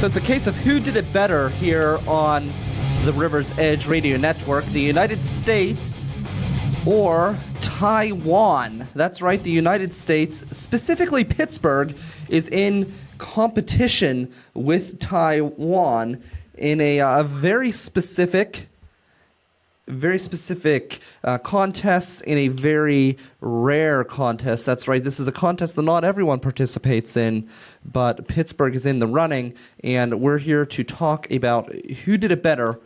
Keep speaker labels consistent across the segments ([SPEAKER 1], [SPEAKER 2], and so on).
[SPEAKER 1] So it's a case of who did it better here on the River's Edge Radio Network, the United States or Taiwan. That's right, the United States, specifically Pittsburgh, is in competition with Taiwan in a very specific contest, in a very rare contest. That's right, this is a contest that not everyone participates in, but Pittsburgh is in the running, and we're here to talk about who did it better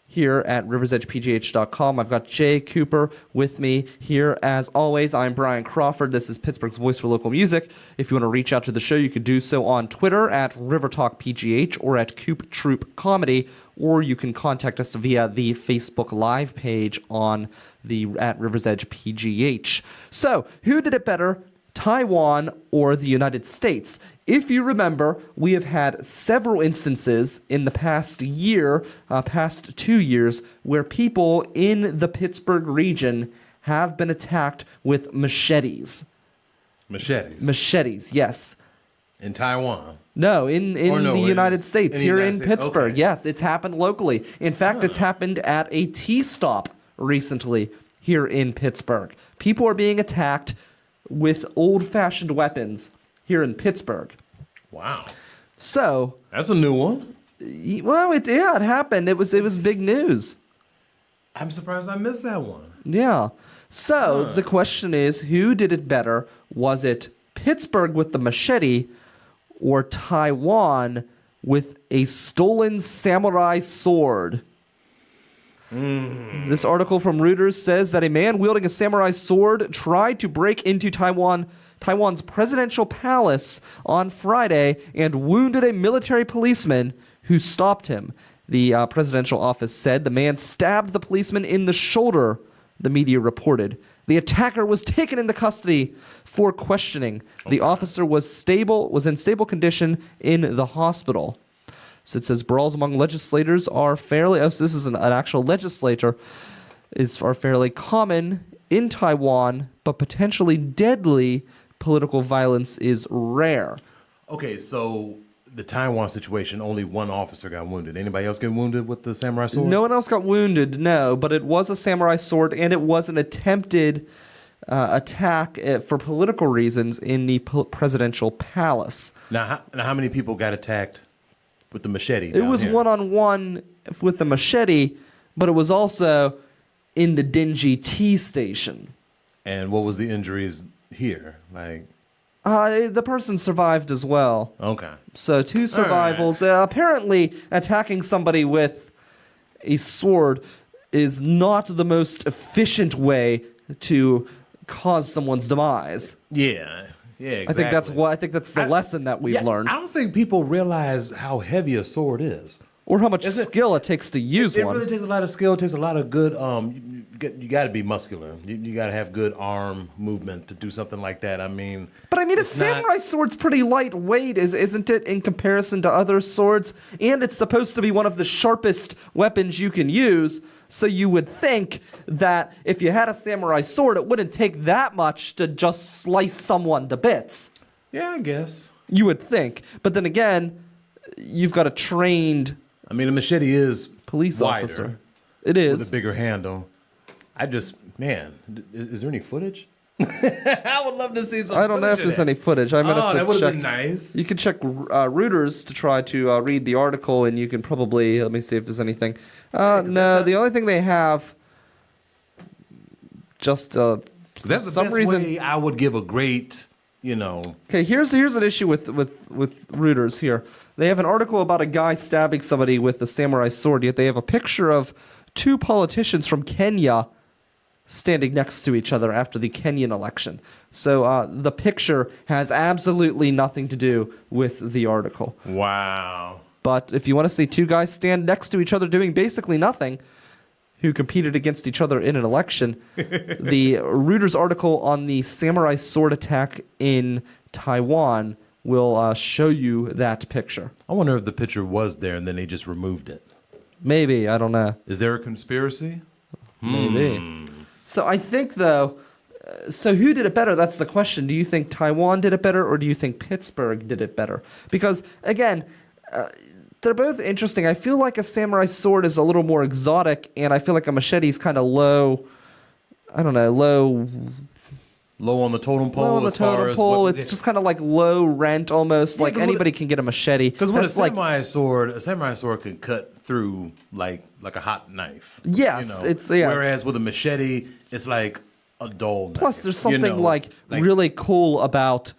[SPEAKER 1] here at riversedgepgh.com. I've got Jay Cooper with me here. As always, I'm Brian Crawford. This is Pittsburgh's Voice for Local Music. If you want to reach out to the show, you could do so on Twitter at RiverTalkPGH or at Coop Troop Comedy, or you can contact us via the Facebook Live page on the at River's Edge PGH. So, who did it better, Taiwan or the United States? If you remember, we have had several instances in the past year, past 2 years, where people in the Pittsburgh region have been attacked with machetes.
[SPEAKER 2] Machetes?
[SPEAKER 1] Machetes, yes.
[SPEAKER 2] In Taiwan?
[SPEAKER 1] No, in the United States, here in Pittsburgh.
[SPEAKER 2] Okay.
[SPEAKER 1] Yes, it's happened locally. In fact, it's happened at a T-stop recently here in Pittsburgh. People are being attacked with old-fashioned weapons here in Pittsburgh.
[SPEAKER 2] Wow.
[SPEAKER 1] So
[SPEAKER 2] that's a new one.
[SPEAKER 1] Well, it happened. It was big news.
[SPEAKER 2] I'm surprised I missed that one.
[SPEAKER 1] Yeah. So the question is, who did it better? Was it Pittsburgh with the machete or Taiwan with a stolen samurai sword? This article from Reuters says that a man wielding a samurai sword tried to break into Taiwan's presidential palace on Friday and wounded a military policeman who stopped him. The presidential office said the man stabbed the policeman in the shoulder, the media reported. The attacker was taken into custody for questioning. Okay. The officer was in stable condition in the hospital. So it says brawls among legislators are fairly... so this is an actual legislator. Are fairly common in Taiwan, but potentially deadly. Political violence is rare.
[SPEAKER 2] Okay, so the Taiwan situation, only one officer got wounded. Anybody else get wounded with the samurai sword?
[SPEAKER 1] No one else got wounded, no, but it was a samurai sword, and it was an attempted attack for political reasons in the presidential palace.
[SPEAKER 2] Now, how many people got attacked with the machete?
[SPEAKER 1] It was one-on-one with the machete, but it was also in the dingy tea station.
[SPEAKER 2] And what was the injuries here?
[SPEAKER 1] The person survived as well.
[SPEAKER 2] Okay.
[SPEAKER 1] So 2 survivals. Right. Apparently, attacking somebody with a sword is not the most efficient way to cause someone's demise.
[SPEAKER 2] Yeah. Yeah, exactly.
[SPEAKER 1] I think that's the lesson that we've learned.
[SPEAKER 2] I don't think people realize how heavy a sword is.
[SPEAKER 1] Or how much skill it takes to use one.
[SPEAKER 2] It really takes a lot of skill. It takes a lot of good... you got to be muscular. You got to have good arm movement to do something like that.
[SPEAKER 1] But a samurai sword's pretty lightweight, isn't it, in comparison to other swords? And it's supposed to be one of the sharpest weapons you can use. So you would think that if you had a samurai sword, it wouldn't take that much to just slice someone to bits.
[SPEAKER 2] Yeah, I guess.
[SPEAKER 1] You would think. But then again, you've got a trained...
[SPEAKER 2] a machete is
[SPEAKER 1] police
[SPEAKER 2] wider,
[SPEAKER 1] officer. It is.
[SPEAKER 2] With a bigger handle. Is there any footage? I would love to see some footage.
[SPEAKER 1] I don't know if there's any footage.
[SPEAKER 2] That would have been nice.
[SPEAKER 1] You can check Reuters to try to read the article, and you can probably... let me see if there's anything. No, the only thing they have... just...
[SPEAKER 2] that's the best way I would give a great...
[SPEAKER 1] Okay, here's an issue with Reuters here. They have an article about a guy stabbing somebody with a samurai sword, yet they have a picture of 2 politicians from Kenya standing next to each other after the Kenyan election. So the picture has absolutely nothing to do with the article.
[SPEAKER 2] Wow.
[SPEAKER 1] But if you want to see 2 guys stand next to each other doing basically nothing, who competed against each other in an election, the Reuters article on the samurai sword attack in Taiwan will show you that picture.
[SPEAKER 2] I wonder if the picture was there and then they just removed it.
[SPEAKER 1] Maybe, I don't know.
[SPEAKER 2] Is there a conspiracy?
[SPEAKER 1] Maybe. So I think, though, so who did it better? That's the question. Do you think Taiwan did it better, or do you think Pittsburgh did it better? Because, again, they're both interesting. I feel like a samurai sword is a little more exotic, and I feel like a machete is kind of low. I don't know,
[SPEAKER 2] Low on the totem pole.
[SPEAKER 1] low on the
[SPEAKER 2] as far
[SPEAKER 1] totem
[SPEAKER 2] as
[SPEAKER 1] pole.
[SPEAKER 2] what-
[SPEAKER 1] It's just kind of like low rent almost.
[SPEAKER 2] Yeah,
[SPEAKER 1] Like
[SPEAKER 2] 'cause
[SPEAKER 1] anybody can get a machete.
[SPEAKER 2] Because with a
[SPEAKER 1] That's like
[SPEAKER 2] samurai sword can cut through like a hot knife.
[SPEAKER 1] Yes, it's- yeah.
[SPEAKER 2] Whereas with a machete, it's like a dull knife.
[SPEAKER 1] plus there's something
[SPEAKER 2] you know?
[SPEAKER 1] like really cool about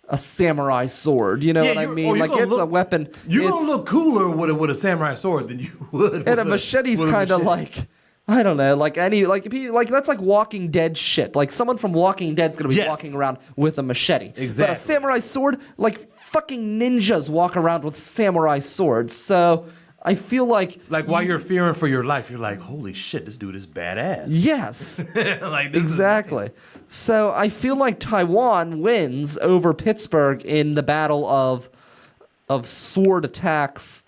[SPEAKER 1] a samurai sword. You know what I
[SPEAKER 2] you're
[SPEAKER 1] mean? Like
[SPEAKER 2] gonna
[SPEAKER 1] it's a
[SPEAKER 2] look-
[SPEAKER 1] weapon.
[SPEAKER 2] You're
[SPEAKER 1] It's,
[SPEAKER 2] gonna look cooler with a samurai sword than you would.
[SPEAKER 1] and a
[SPEAKER 2] with
[SPEAKER 1] machete's
[SPEAKER 2] with a
[SPEAKER 1] kind of
[SPEAKER 2] machete.
[SPEAKER 1] like. I don't know, like that's like Walking Dead shit. Like someone from Walking Dead's gonna be
[SPEAKER 2] Yes.
[SPEAKER 1] walking around with a machete. But
[SPEAKER 2] Exactly.
[SPEAKER 1] a samurai sword, like fucking ninjas walk around with samurai swords. So I feel like
[SPEAKER 2] While you're fearing for your life, you're like, holy shit, this dude is badass.
[SPEAKER 1] yes,
[SPEAKER 2] Like this is
[SPEAKER 1] exactly.
[SPEAKER 2] nice.
[SPEAKER 1] So I feel like Taiwan wins over Pittsburgh in the battle of sword attacks.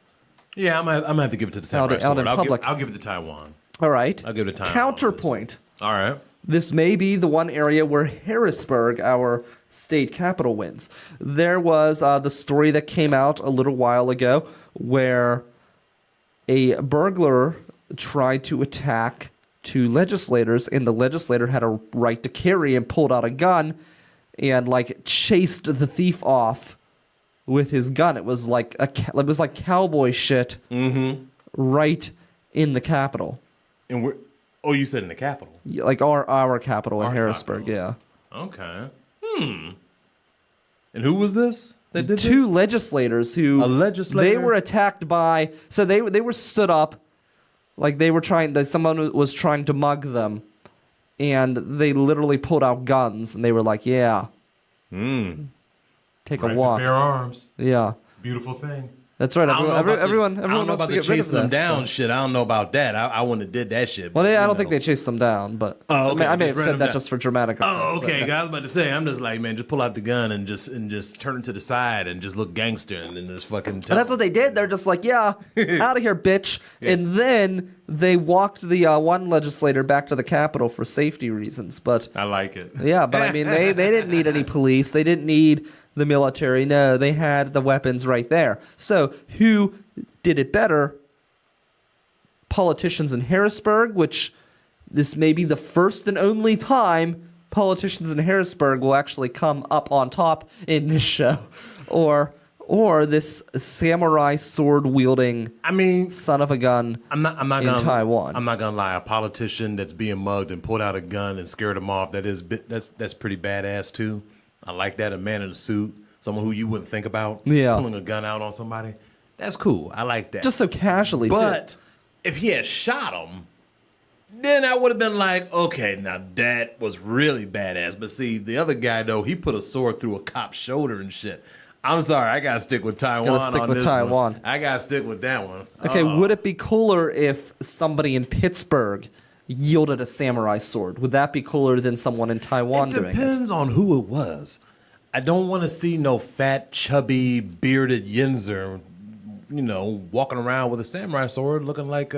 [SPEAKER 2] Yeah, I'm gonna have to give it to the samurai
[SPEAKER 1] out
[SPEAKER 2] sword.
[SPEAKER 1] in public.
[SPEAKER 2] I'll give it to Taiwan.
[SPEAKER 1] All right.
[SPEAKER 2] I'll give it to Taiwan.
[SPEAKER 1] Counterpoint.
[SPEAKER 2] All right.
[SPEAKER 1] This may be the one area where Harrisburg, our state capital, wins. There was the story that came out a little while ago where a burglar tried to attack two legislators, and the legislator had a right to carry and pulled out a gun and like chased the thief off with his gun. It was like cowboy shit right in the Capitol.
[SPEAKER 2] And you said in the capital.
[SPEAKER 1] Like our capital in
[SPEAKER 2] Our
[SPEAKER 1] Harrisburg,
[SPEAKER 2] capital.
[SPEAKER 1] yeah.
[SPEAKER 2] Okay. And who was this that did
[SPEAKER 1] Two
[SPEAKER 2] this?
[SPEAKER 1] legislators who
[SPEAKER 2] A legislator?
[SPEAKER 1] they were attacked by, so they were stood up like they were someone was trying to mug them, and they literally pulled out guns and they were like, yeah, take
[SPEAKER 2] Right
[SPEAKER 1] a
[SPEAKER 2] to
[SPEAKER 1] walk.
[SPEAKER 2] bear arms.
[SPEAKER 1] Yeah,
[SPEAKER 2] Beautiful thing.
[SPEAKER 1] that's right.
[SPEAKER 2] I don't know about the-
[SPEAKER 1] Everyone
[SPEAKER 2] I don't know
[SPEAKER 1] wants
[SPEAKER 2] about
[SPEAKER 1] to
[SPEAKER 2] the
[SPEAKER 1] get rid of
[SPEAKER 2] chasing them
[SPEAKER 1] that.
[SPEAKER 2] down shit. I don't know about that. I wouldn't have did that shit.
[SPEAKER 1] Well,
[SPEAKER 2] but,
[SPEAKER 1] I
[SPEAKER 2] you
[SPEAKER 1] don't think
[SPEAKER 2] know.
[SPEAKER 1] they chased them down, but
[SPEAKER 2] Oh, okay,
[SPEAKER 1] I may
[SPEAKER 2] just
[SPEAKER 1] have
[SPEAKER 2] ran
[SPEAKER 1] said
[SPEAKER 2] them
[SPEAKER 1] that
[SPEAKER 2] down.
[SPEAKER 1] just for dramatic effect.
[SPEAKER 2] Oh, okay.
[SPEAKER 1] but-
[SPEAKER 2] I was about to say, I'm just like, man, just pull out the gun and just turn it to the side and just look gangster and then just fucking.
[SPEAKER 1] And that's what they did. They're just like, yeah, out of here, bitch.
[SPEAKER 2] Yeah.
[SPEAKER 1] And then they walked the one legislator back to the Capitol for safety reasons. But
[SPEAKER 2] I like it.
[SPEAKER 1] yeah, but I mean, they didn't need any police. They didn't need the military. No, they had the weapons right there. So who did it better? Politicians in Harrisburg, which this may be the first and only time politicians in Harrisburg will actually come up on top in this show, or this samurai sword wielding
[SPEAKER 2] I mean,
[SPEAKER 1] son of a gun
[SPEAKER 2] I'm not
[SPEAKER 1] in
[SPEAKER 2] gonna
[SPEAKER 1] Taiwan.
[SPEAKER 2] I'm not gonna lie. A politician that's being mugged and pulled out a gun and scared him off. That's pretty badass too. I like that. A man in a suit, someone who you wouldn't think about pulling a gun out on somebody. That's cool. I like that.
[SPEAKER 1] Just so casually, too.
[SPEAKER 2] But if he had shot him, then I would have been like, okay, now that was really badass. But see, the other guy though, he put a sword through a cop's shoulder and shit. I'm sorry, I gotta stick with Taiwan
[SPEAKER 1] Gotta stick
[SPEAKER 2] on
[SPEAKER 1] with
[SPEAKER 2] this
[SPEAKER 1] Taiwan.
[SPEAKER 2] one. I gotta stick with that one.
[SPEAKER 1] Okay, would it be cooler if somebody in Pittsburgh yielded a samurai sword? Would that be cooler than someone in Taiwan
[SPEAKER 2] It
[SPEAKER 1] doing it?
[SPEAKER 2] depends on who it was. I don't want to see no fat, chubby, bearded Yinzer, walking around with a samurai sword looking like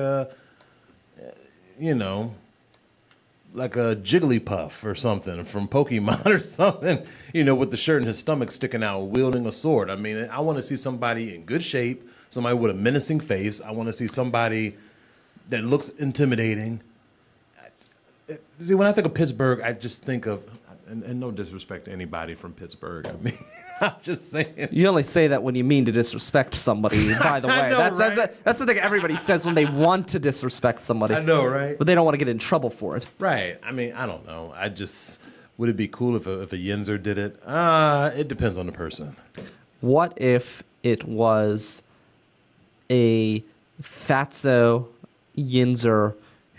[SPEAKER 2] like a Jigglypuff or something from Pokemon or something, with the shirt and his stomach sticking out, wielding a sword. I mean, I want to see somebody in good shape, somebody with a menacing face. I want to see somebody that looks intimidating. See, when I think of Pittsburgh, I just think of, and no disrespect to anybody from Pittsburgh. I mean, I'm just saying.
[SPEAKER 1] You only say that when you mean to disrespect somebody, by the way.
[SPEAKER 2] I know,
[SPEAKER 1] That's the thing everybody says when they want to disrespect somebody.
[SPEAKER 2] I know, right?
[SPEAKER 1] But they don't want to get in trouble for it.
[SPEAKER 2] Right. I mean, I don't know. Would it be cool if a Yinzer did it? It depends on the person.
[SPEAKER 1] What if it was a fatso Yinzer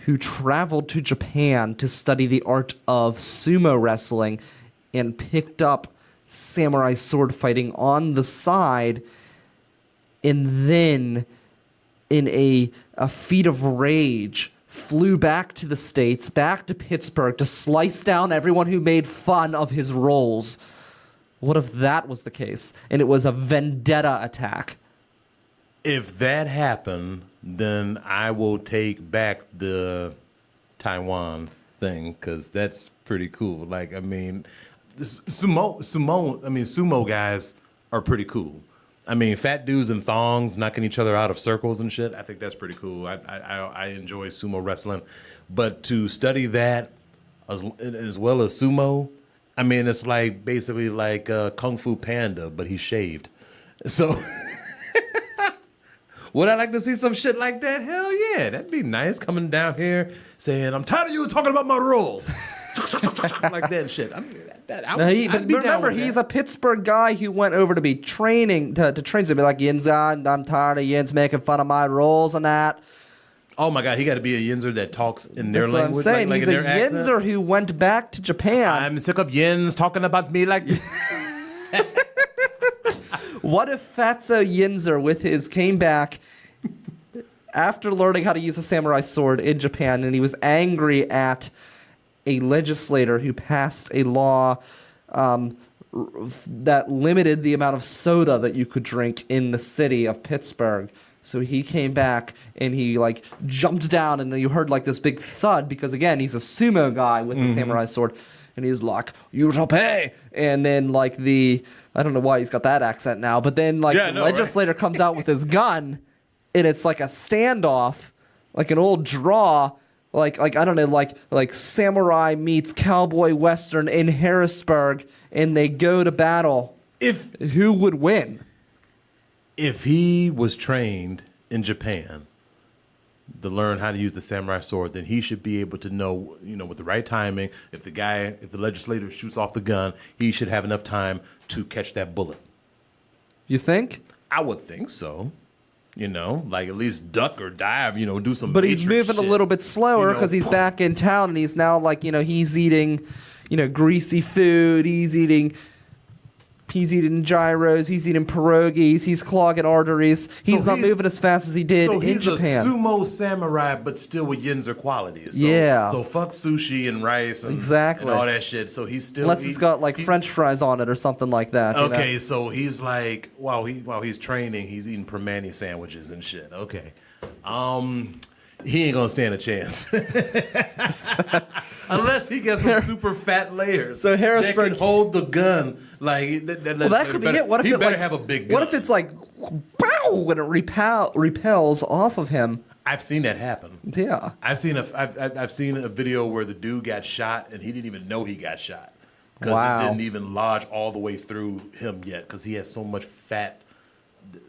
[SPEAKER 1] who traveled to Japan to study the art of sumo wrestling and picked up samurai sword fighting on the side, and then in a feat of rage flew back to the States, back to Pittsburgh to slice down everyone who made fun of his roles? What if that was the case and it was a vendetta attack?
[SPEAKER 2] If that happened, then I will take back the Taiwan thing because that's pretty cool. Like, I mean, sumo guys are pretty cool. I mean, fat dudes in thongs knocking each other out of circles and shit. I think that's pretty cool. I enjoy sumo wrestling, but to study that as well as sumo, I mean, it's like basically like Kung Fu Panda, but he's shaved. So, would I like to see some shit like that? Hell yeah, that'd be nice. Coming down here saying, "I'm tired of you talking about my rules," like that shit. I mean, but
[SPEAKER 1] remember, he's a Pittsburgh guy who went over to be training to train to be like Yinzer. I'm tired of Yinz making fun of my rules and that.
[SPEAKER 2] Oh my God, he got to be a Yinzer that talks in their
[SPEAKER 1] That's
[SPEAKER 2] language.
[SPEAKER 1] What I'm saying.
[SPEAKER 2] Like
[SPEAKER 1] He's
[SPEAKER 2] in
[SPEAKER 1] a
[SPEAKER 2] their
[SPEAKER 1] Yinzer
[SPEAKER 2] accent.
[SPEAKER 1] who went back to Japan.
[SPEAKER 2] I'm sick of Yins talking about me like.
[SPEAKER 1] What if Fatso Yinzer came back after learning how to use a samurai sword in Japan, and he was angry at a legislator who passed a law that limited the amount of soda that you could drink in the city of Pittsburgh. So he came back and he like jumped down, and you heard like this big thud because again he's a sumo guy with the samurai sword, and he's like, "You shall pay." And then like I don't know why he's got that accent now, but then like the legislator comes out with his gun, and it's like a standoff, like an old draw. Like I don't know, like samurai meets cowboy western in Harrisburg, and they go to battle. Who would win?
[SPEAKER 2] If he was trained in Japan to learn how to use the samurai sword, then he should be able to know, with the right timing. If the legislator shoots off the gun, he should have enough time to catch that bullet.
[SPEAKER 1] You think?
[SPEAKER 2] I would think so. Like at least duck or dive, do some.
[SPEAKER 1] But he's
[SPEAKER 2] Matrix
[SPEAKER 1] moving
[SPEAKER 2] shit.
[SPEAKER 1] a little bit slower because he's back in town, and he's now like, he's eating, greasy food. He's eating gyros. He's eating pierogies. He's clogging arteries. He's not moving as fast as he did in Japan.
[SPEAKER 2] So he's a sumo samurai, but still with Yinzer qualities. So,
[SPEAKER 1] yeah.
[SPEAKER 2] So fuck sushi and rice and,
[SPEAKER 1] exactly.
[SPEAKER 2] and all that shit. So he's still
[SPEAKER 1] unless it's got like French fries on it or something like that.
[SPEAKER 2] Okay, so he's like while he's training, he's eating permani sandwiches and shit. Okay. He ain't gonna stand a chance unless he gets some super fat layers.
[SPEAKER 1] So Harrisburg
[SPEAKER 2] that can hold the gun like that.
[SPEAKER 1] Well, that could be it. What if
[SPEAKER 2] he
[SPEAKER 1] it
[SPEAKER 2] better
[SPEAKER 1] like,
[SPEAKER 2] have a big gun?
[SPEAKER 1] What if it's like, bow, when it repels off of him?
[SPEAKER 2] I've seen that happen.
[SPEAKER 1] Yeah,
[SPEAKER 2] I've seen a video where the dude got shot and he didn't even know he got shot because it didn't even lodge all the way through him yet because he has so much fat.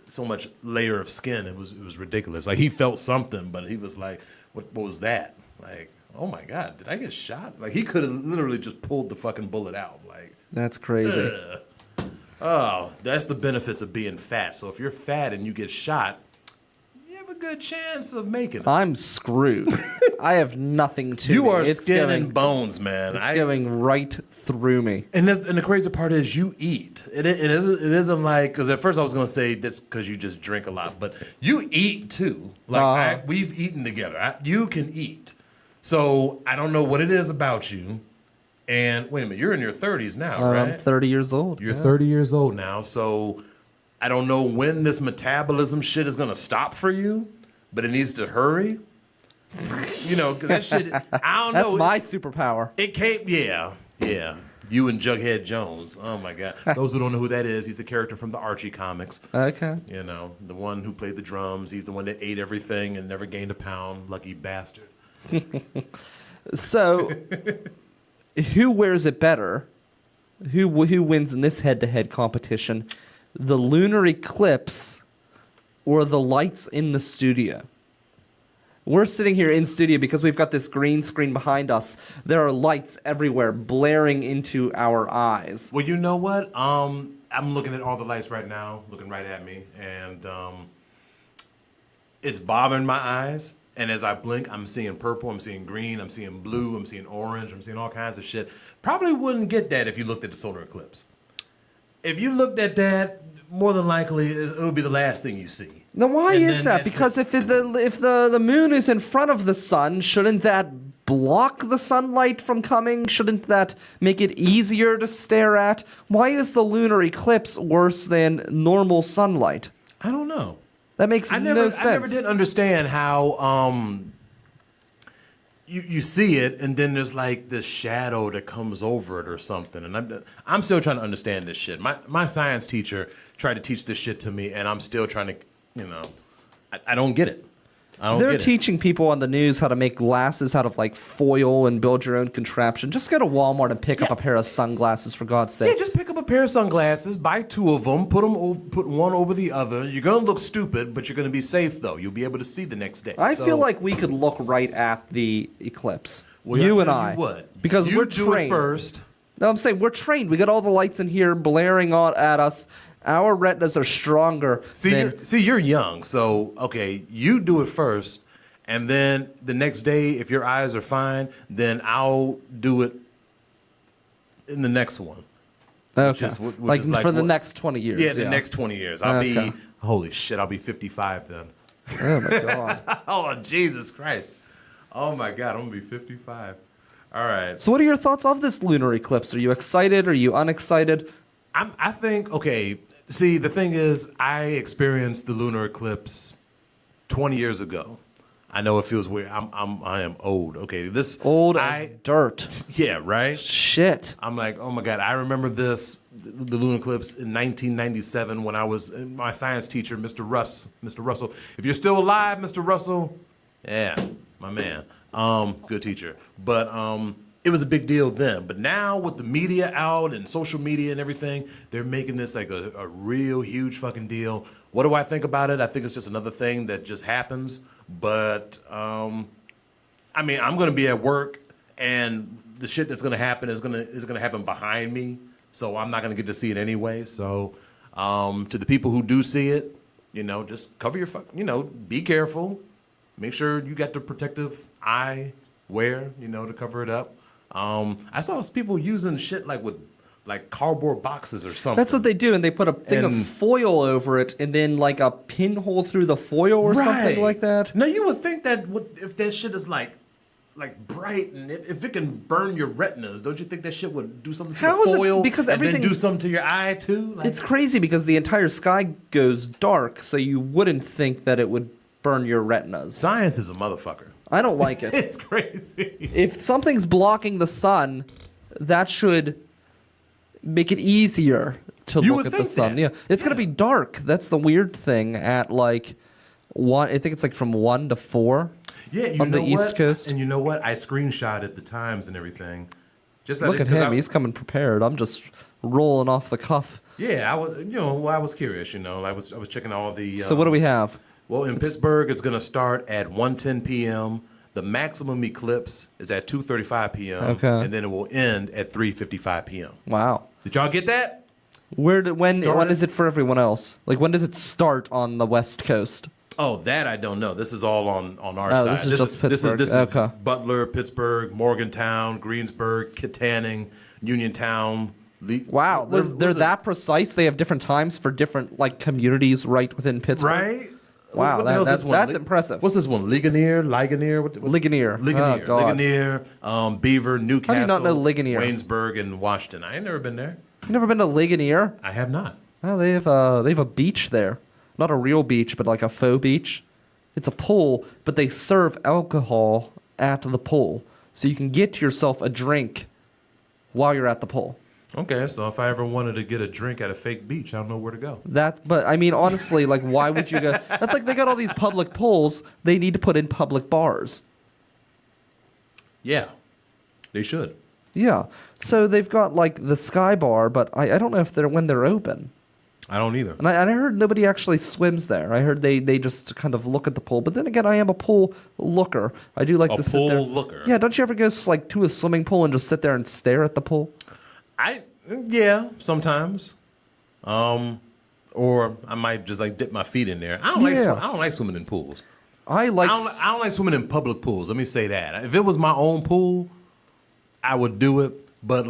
[SPEAKER 2] So much layer of skin, it was ridiculous. Like he felt something, but he was like, "What was that?" Like, "Oh my God, did I get shot?" Like he could have literally just pulled the fucking bullet out. Like
[SPEAKER 1] that's crazy.
[SPEAKER 2] Oh, that's the benefits of being fat. So if you're fat and you get shot, you have a good chance of making it.
[SPEAKER 1] I'm screwed. I have nothing to.
[SPEAKER 2] You
[SPEAKER 1] me.
[SPEAKER 2] are
[SPEAKER 1] It's
[SPEAKER 2] skin
[SPEAKER 1] going,
[SPEAKER 2] and bones, man.
[SPEAKER 1] It's going right through me.
[SPEAKER 2] And the crazy part is you eat. It isn't like, because at first I was going to say this because you just drink a lot, but you eat too. Like we've eaten together. You can eat. So I don't know what it is about you. And wait a minute, you're in your 30s now, right?
[SPEAKER 1] I'm 30 years old.
[SPEAKER 2] You're 30 years old now. So I don't know when this metabolism shit is going to stop for you, but it needs to hurry. 'Cause that shit, I don't know.
[SPEAKER 1] That's my superpower.
[SPEAKER 2] It came, yeah. You and Jughead Jones. Oh my God. Those who don't know who that is, he's the character from the Archie comics.
[SPEAKER 1] Okay.
[SPEAKER 2] The one who played the drums. He's the one that ate everything and never gained a pound. Lucky bastard.
[SPEAKER 1] So, who wears it better? Who wins in this head-to-head competition? The lunar eclipse or the lights in the studio? We're sitting here in studio because we've got this green screen behind us. There are lights everywhere blaring into our eyes.
[SPEAKER 2] Well, you know what? I'm looking at all the lights right now, looking right at me, and it's bothering my eyes. And as I blink, I'm seeing purple, I'm seeing green, I'm seeing blue, I'm seeing orange, I'm seeing all kinds of shit. Probably wouldn't get that if you looked at the solar eclipse. If you looked at that, more than likely it would be the last thing you see.
[SPEAKER 1] Now, why is that? Because if the moon is in front of the sun, shouldn't that block the sunlight from coming? Shouldn't that make it easier to stare at? Why is the lunar eclipse worse than normal sunlight?
[SPEAKER 2] I don't know.
[SPEAKER 1] That makes no sense.
[SPEAKER 2] I never did understand how you see it, and then there's like this shadow that comes over it or something. And I'm still trying to understand this shit. My science teacher tried to teach this shit to me, and I'm still trying to, I don't get it.
[SPEAKER 1] They're teaching people on the news how to make glasses out of like foil and build your own contraption. Just go to Walmart and pick up a pair of sunglasses, for God's sake.
[SPEAKER 2] Yeah, just pick up a pair of sunglasses, buy 2 of them, put one over the other. You're gonna look stupid, but you're gonna be safe though. You'll be able to see the next day.
[SPEAKER 1] I feel like we could look right at the eclipse.
[SPEAKER 2] Well,
[SPEAKER 1] you
[SPEAKER 2] I'll
[SPEAKER 1] and
[SPEAKER 2] tell
[SPEAKER 1] I,
[SPEAKER 2] you what,
[SPEAKER 1] because
[SPEAKER 2] you
[SPEAKER 1] we're
[SPEAKER 2] do
[SPEAKER 1] trained.
[SPEAKER 2] It first.
[SPEAKER 1] No, I'm saying we're trained. We got all the lights in here blaring on at us. Our retinas are stronger.
[SPEAKER 2] See, you're young, so okay, you do it first. And then the next day, if your eyes are fine, then I'll do it in the next one.
[SPEAKER 1] Okay. Like for the next 20 years.
[SPEAKER 2] Yeah, the next 20 years. I'll be, holy shit, I'll be 55 then.
[SPEAKER 1] Oh, my God.
[SPEAKER 2] Oh, Jesus Christ. Oh, my God, I'm going to be 55. All right.
[SPEAKER 1] So what are your thoughts of this lunar eclipse? Are you excited? Are you unexcited?
[SPEAKER 2] I think, okay, see, the thing is, I experienced the lunar eclipse 20 years ago. I know it feels weird. I am old. Okay, this
[SPEAKER 1] old as dirt.
[SPEAKER 2] Yeah, right.
[SPEAKER 1] Shit.
[SPEAKER 2] I'm like, oh my God. I remember the lunar eclipse in 1997 when I was my science teacher, Mr. Russell. If you're still alive, Mr. Russell, yeah, my man. Good teacher. But it was a big deal then. But now with the media out and social media and everything, they're making this like a real huge fucking deal. What do I think about it? I think it's just another thing that just happens. But, I mean, I'm going to be at work, and the shit that's going to happen is going to happen behind me, so I'm not going to get to see it anyway. So, to the people who do see it, just cover your be careful. Make sure you got the protective eyewear, to cover it up. I saw people using shit like cardboard boxes or something.
[SPEAKER 1] That's what they do, and they put a thing of foil over it, and then like a pinhole through the foil or something like that.
[SPEAKER 2] Now you would think that if that shit is like bright and if it can burn your retinas, don't you think that shit would do something to the foil?
[SPEAKER 1] Because
[SPEAKER 2] and then do something to your eye too?
[SPEAKER 1] It's crazy because the entire sky goes dark, so you wouldn't think that it would burn your retinas.
[SPEAKER 2] Science is a motherfucker.
[SPEAKER 1] I don't like it.
[SPEAKER 2] It's crazy.
[SPEAKER 1] If something's blocking the sun, that should make it easier to look at the sun. Yeah, it's gonna be dark. That's the weird thing. At like 1, I think it's like from 1 to 4.
[SPEAKER 2] Yeah,
[SPEAKER 1] on the East Coast.
[SPEAKER 2] And you know what? I screenshotted the times and everything. Just
[SPEAKER 1] look at him. He's coming prepared. I'm just rolling off the cuff.
[SPEAKER 2] Yeah, I was curious. I was checking all the.
[SPEAKER 1] So what do we have?
[SPEAKER 2] Well, in Pittsburgh, it's going to start at 1:10 p.m. The maximum eclipse is at 2:35 p.m. Okay. And then it will end at 3:55 p.m.
[SPEAKER 1] Wow.
[SPEAKER 2] Did y'all get that?
[SPEAKER 1] When is it for everyone else? Like, when does it start on the West Coast?
[SPEAKER 2] Oh, that I don't know. This is all on our side.
[SPEAKER 1] This is just Pittsburgh.
[SPEAKER 2] This is Butler, Pittsburgh, Morgantown, Greensburg, Kittanning, Uniontown.
[SPEAKER 1] Wow, they're that precise. They have different times for different communities right within Pittsburgh.
[SPEAKER 2] Right.
[SPEAKER 1] Wow, that's impressive.
[SPEAKER 2] What's this one? Ligonier?
[SPEAKER 1] Ligonier.
[SPEAKER 2] Ligonier.
[SPEAKER 1] Oh, God.
[SPEAKER 2] Ligonier, Beaver, Newcastle,
[SPEAKER 1] How do you not know Ligonier?
[SPEAKER 2] Waynesburg, and Washington. I ain't never been there.
[SPEAKER 1] You've never been to Ligonier?
[SPEAKER 2] I have not.
[SPEAKER 1] Well, they have a beach there. Not a real beach, but like a faux beach. It's a pool, but they serve alcohol at the pool. So you can get yourself a drink while you're at the pool.
[SPEAKER 2] Okay, so if I ever wanted to get a drink at a fake beach, I don't know where to go.
[SPEAKER 1] But I mean, honestly, why would you go? That's like they got all these public pools. They need to put in public bars.
[SPEAKER 2] Yeah, they should.
[SPEAKER 1] Yeah, so they've got the Sky Bar, but I don't know if when they're open.
[SPEAKER 2] I don't either.
[SPEAKER 1] And I heard nobody actually swims there. I heard they just kind of look at the pool. But then again, I am a pool looker. I do like to sit there. A pool
[SPEAKER 2] looker?
[SPEAKER 1] Yeah, don't you ever go to a swimming pool and just sit there and stare at the pool?
[SPEAKER 2] Yeah, sometimes. Or I might just dip my feet in there. I don't like swimming in pools. I don't like swimming in public pools. Let me say that. If it was my own pool, I would do it. But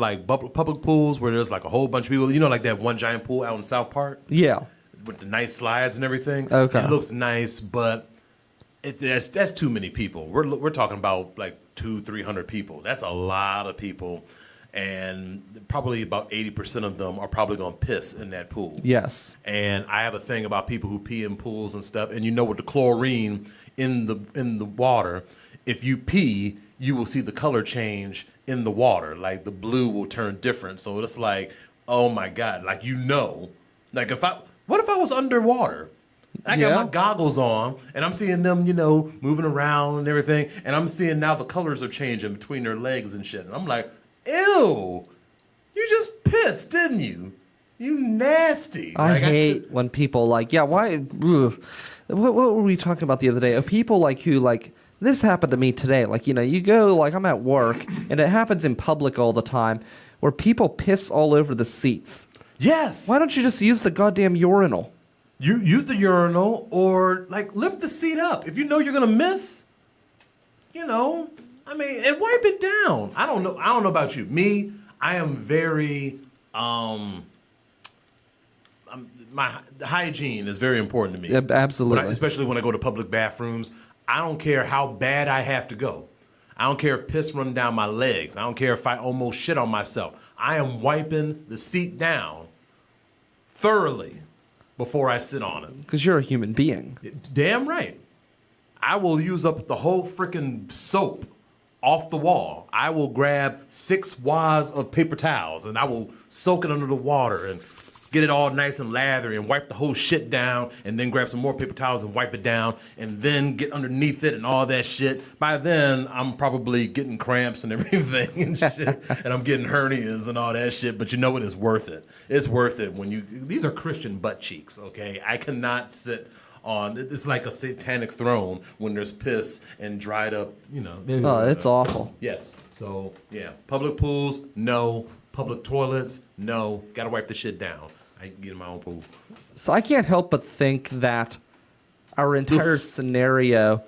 [SPEAKER 2] public pools where there's a whole bunch of people, like that one giant pool out in South Park.
[SPEAKER 1] Yeah.
[SPEAKER 2] With the nice slides and everything.
[SPEAKER 1] Okay.
[SPEAKER 2] It looks nice, but that's too many people. We're talking about 200-300 people. That's a lot of people. And probably about 80% of them are probably going to piss in that pool.
[SPEAKER 1] Yes.
[SPEAKER 2] And I have a thing about people who pee in pools and stuff. And with the chlorine in the water, if you pee, you will see the color change in the water. Like the blue will turn different. So it's like, oh my God, like like what if I was underwater? I got my goggles on and I'm seeing them, moving around and everything. And I'm seeing now the colors are changing between their legs and shit. And I'm like, ew, you just pissed, didn't you? You nasty.
[SPEAKER 1] I hate when people why? Ugh. What were we talking about the other day? People who this happened to me today. You go I'm at work and it happens in public all the time where people piss all over the seats.
[SPEAKER 2] Yes.
[SPEAKER 1] Why don't you just use the goddamn urinal?
[SPEAKER 2] You use the urinal or lift the seat up. If you know you're gonna miss, and wipe it down. I don't know about you. Me, I am very my hygiene is very important to me.
[SPEAKER 1] Yeah, absolutely.
[SPEAKER 2] Especially when I go to public bathrooms. I don't care how bad I have to go. I don't care if piss running down my legs. I don't care if I almost shit on myself. I am wiping the seat down thoroughly before I sit on it.
[SPEAKER 1] Because you're a human being.
[SPEAKER 2] Damn right. I will use up the whole freaking soap off the wall. I will grab 6 wads of paper towels and I will soak it under the water and get it all nice and lathery and wipe the whole shit down and then grab some more paper towels and wipe it down and then get underneath it and all that shit. By then, I'm probably getting cramps and everything and shit. And I'm getting hernias and all that shit. But you know what? It's worth it. It's worth it when these are Christian butt cheeks, okay? I cannot sit on, it's like a satanic throne when there's piss and dried up,
[SPEAKER 1] Oh, it's awful.
[SPEAKER 2] Yes. So, yeah. Public pools, no. Public toilets, no. Gotta wipe the shit down. I can get in my own pool.
[SPEAKER 1] So I can't help but think that our entire scenario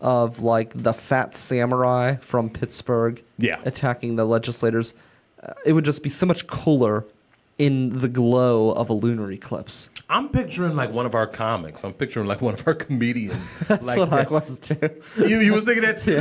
[SPEAKER 1] of the fat samurai from Pittsburgh attacking the legislators, it would just be so much cooler in the glow of a lunar eclipse.
[SPEAKER 2] I'm picturing one of our comics. I'm picturing one of our comedians.
[SPEAKER 1] That's what I was too.
[SPEAKER 2] You was thinking that too?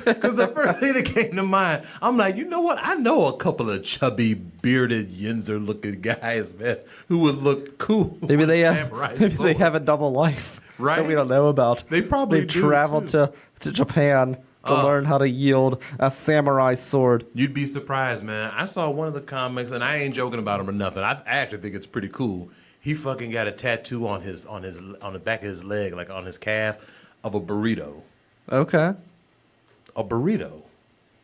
[SPEAKER 2] Because the first thing that came to mind, I'm like, you know what? I know a couple of chubby, bearded, Yinzer looking guys, man, who would look cool.
[SPEAKER 1] Maybe they have a double life that we don't know about.
[SPEAKER 2] They probably
[SPEAKER 1] They've traveled to Japan to learn how to yield a samurai sword.
[SPEAKER 2] You'd be surprised, man. I saw one of the comics, and I ain't joking about him or nothing. I actually think it's pretty cool. He fucking got a tattoo on the back of his leg, on his calf, of a burrito.
[SPEAKER 1] Okay.
[SPEAKER 2] A burrito.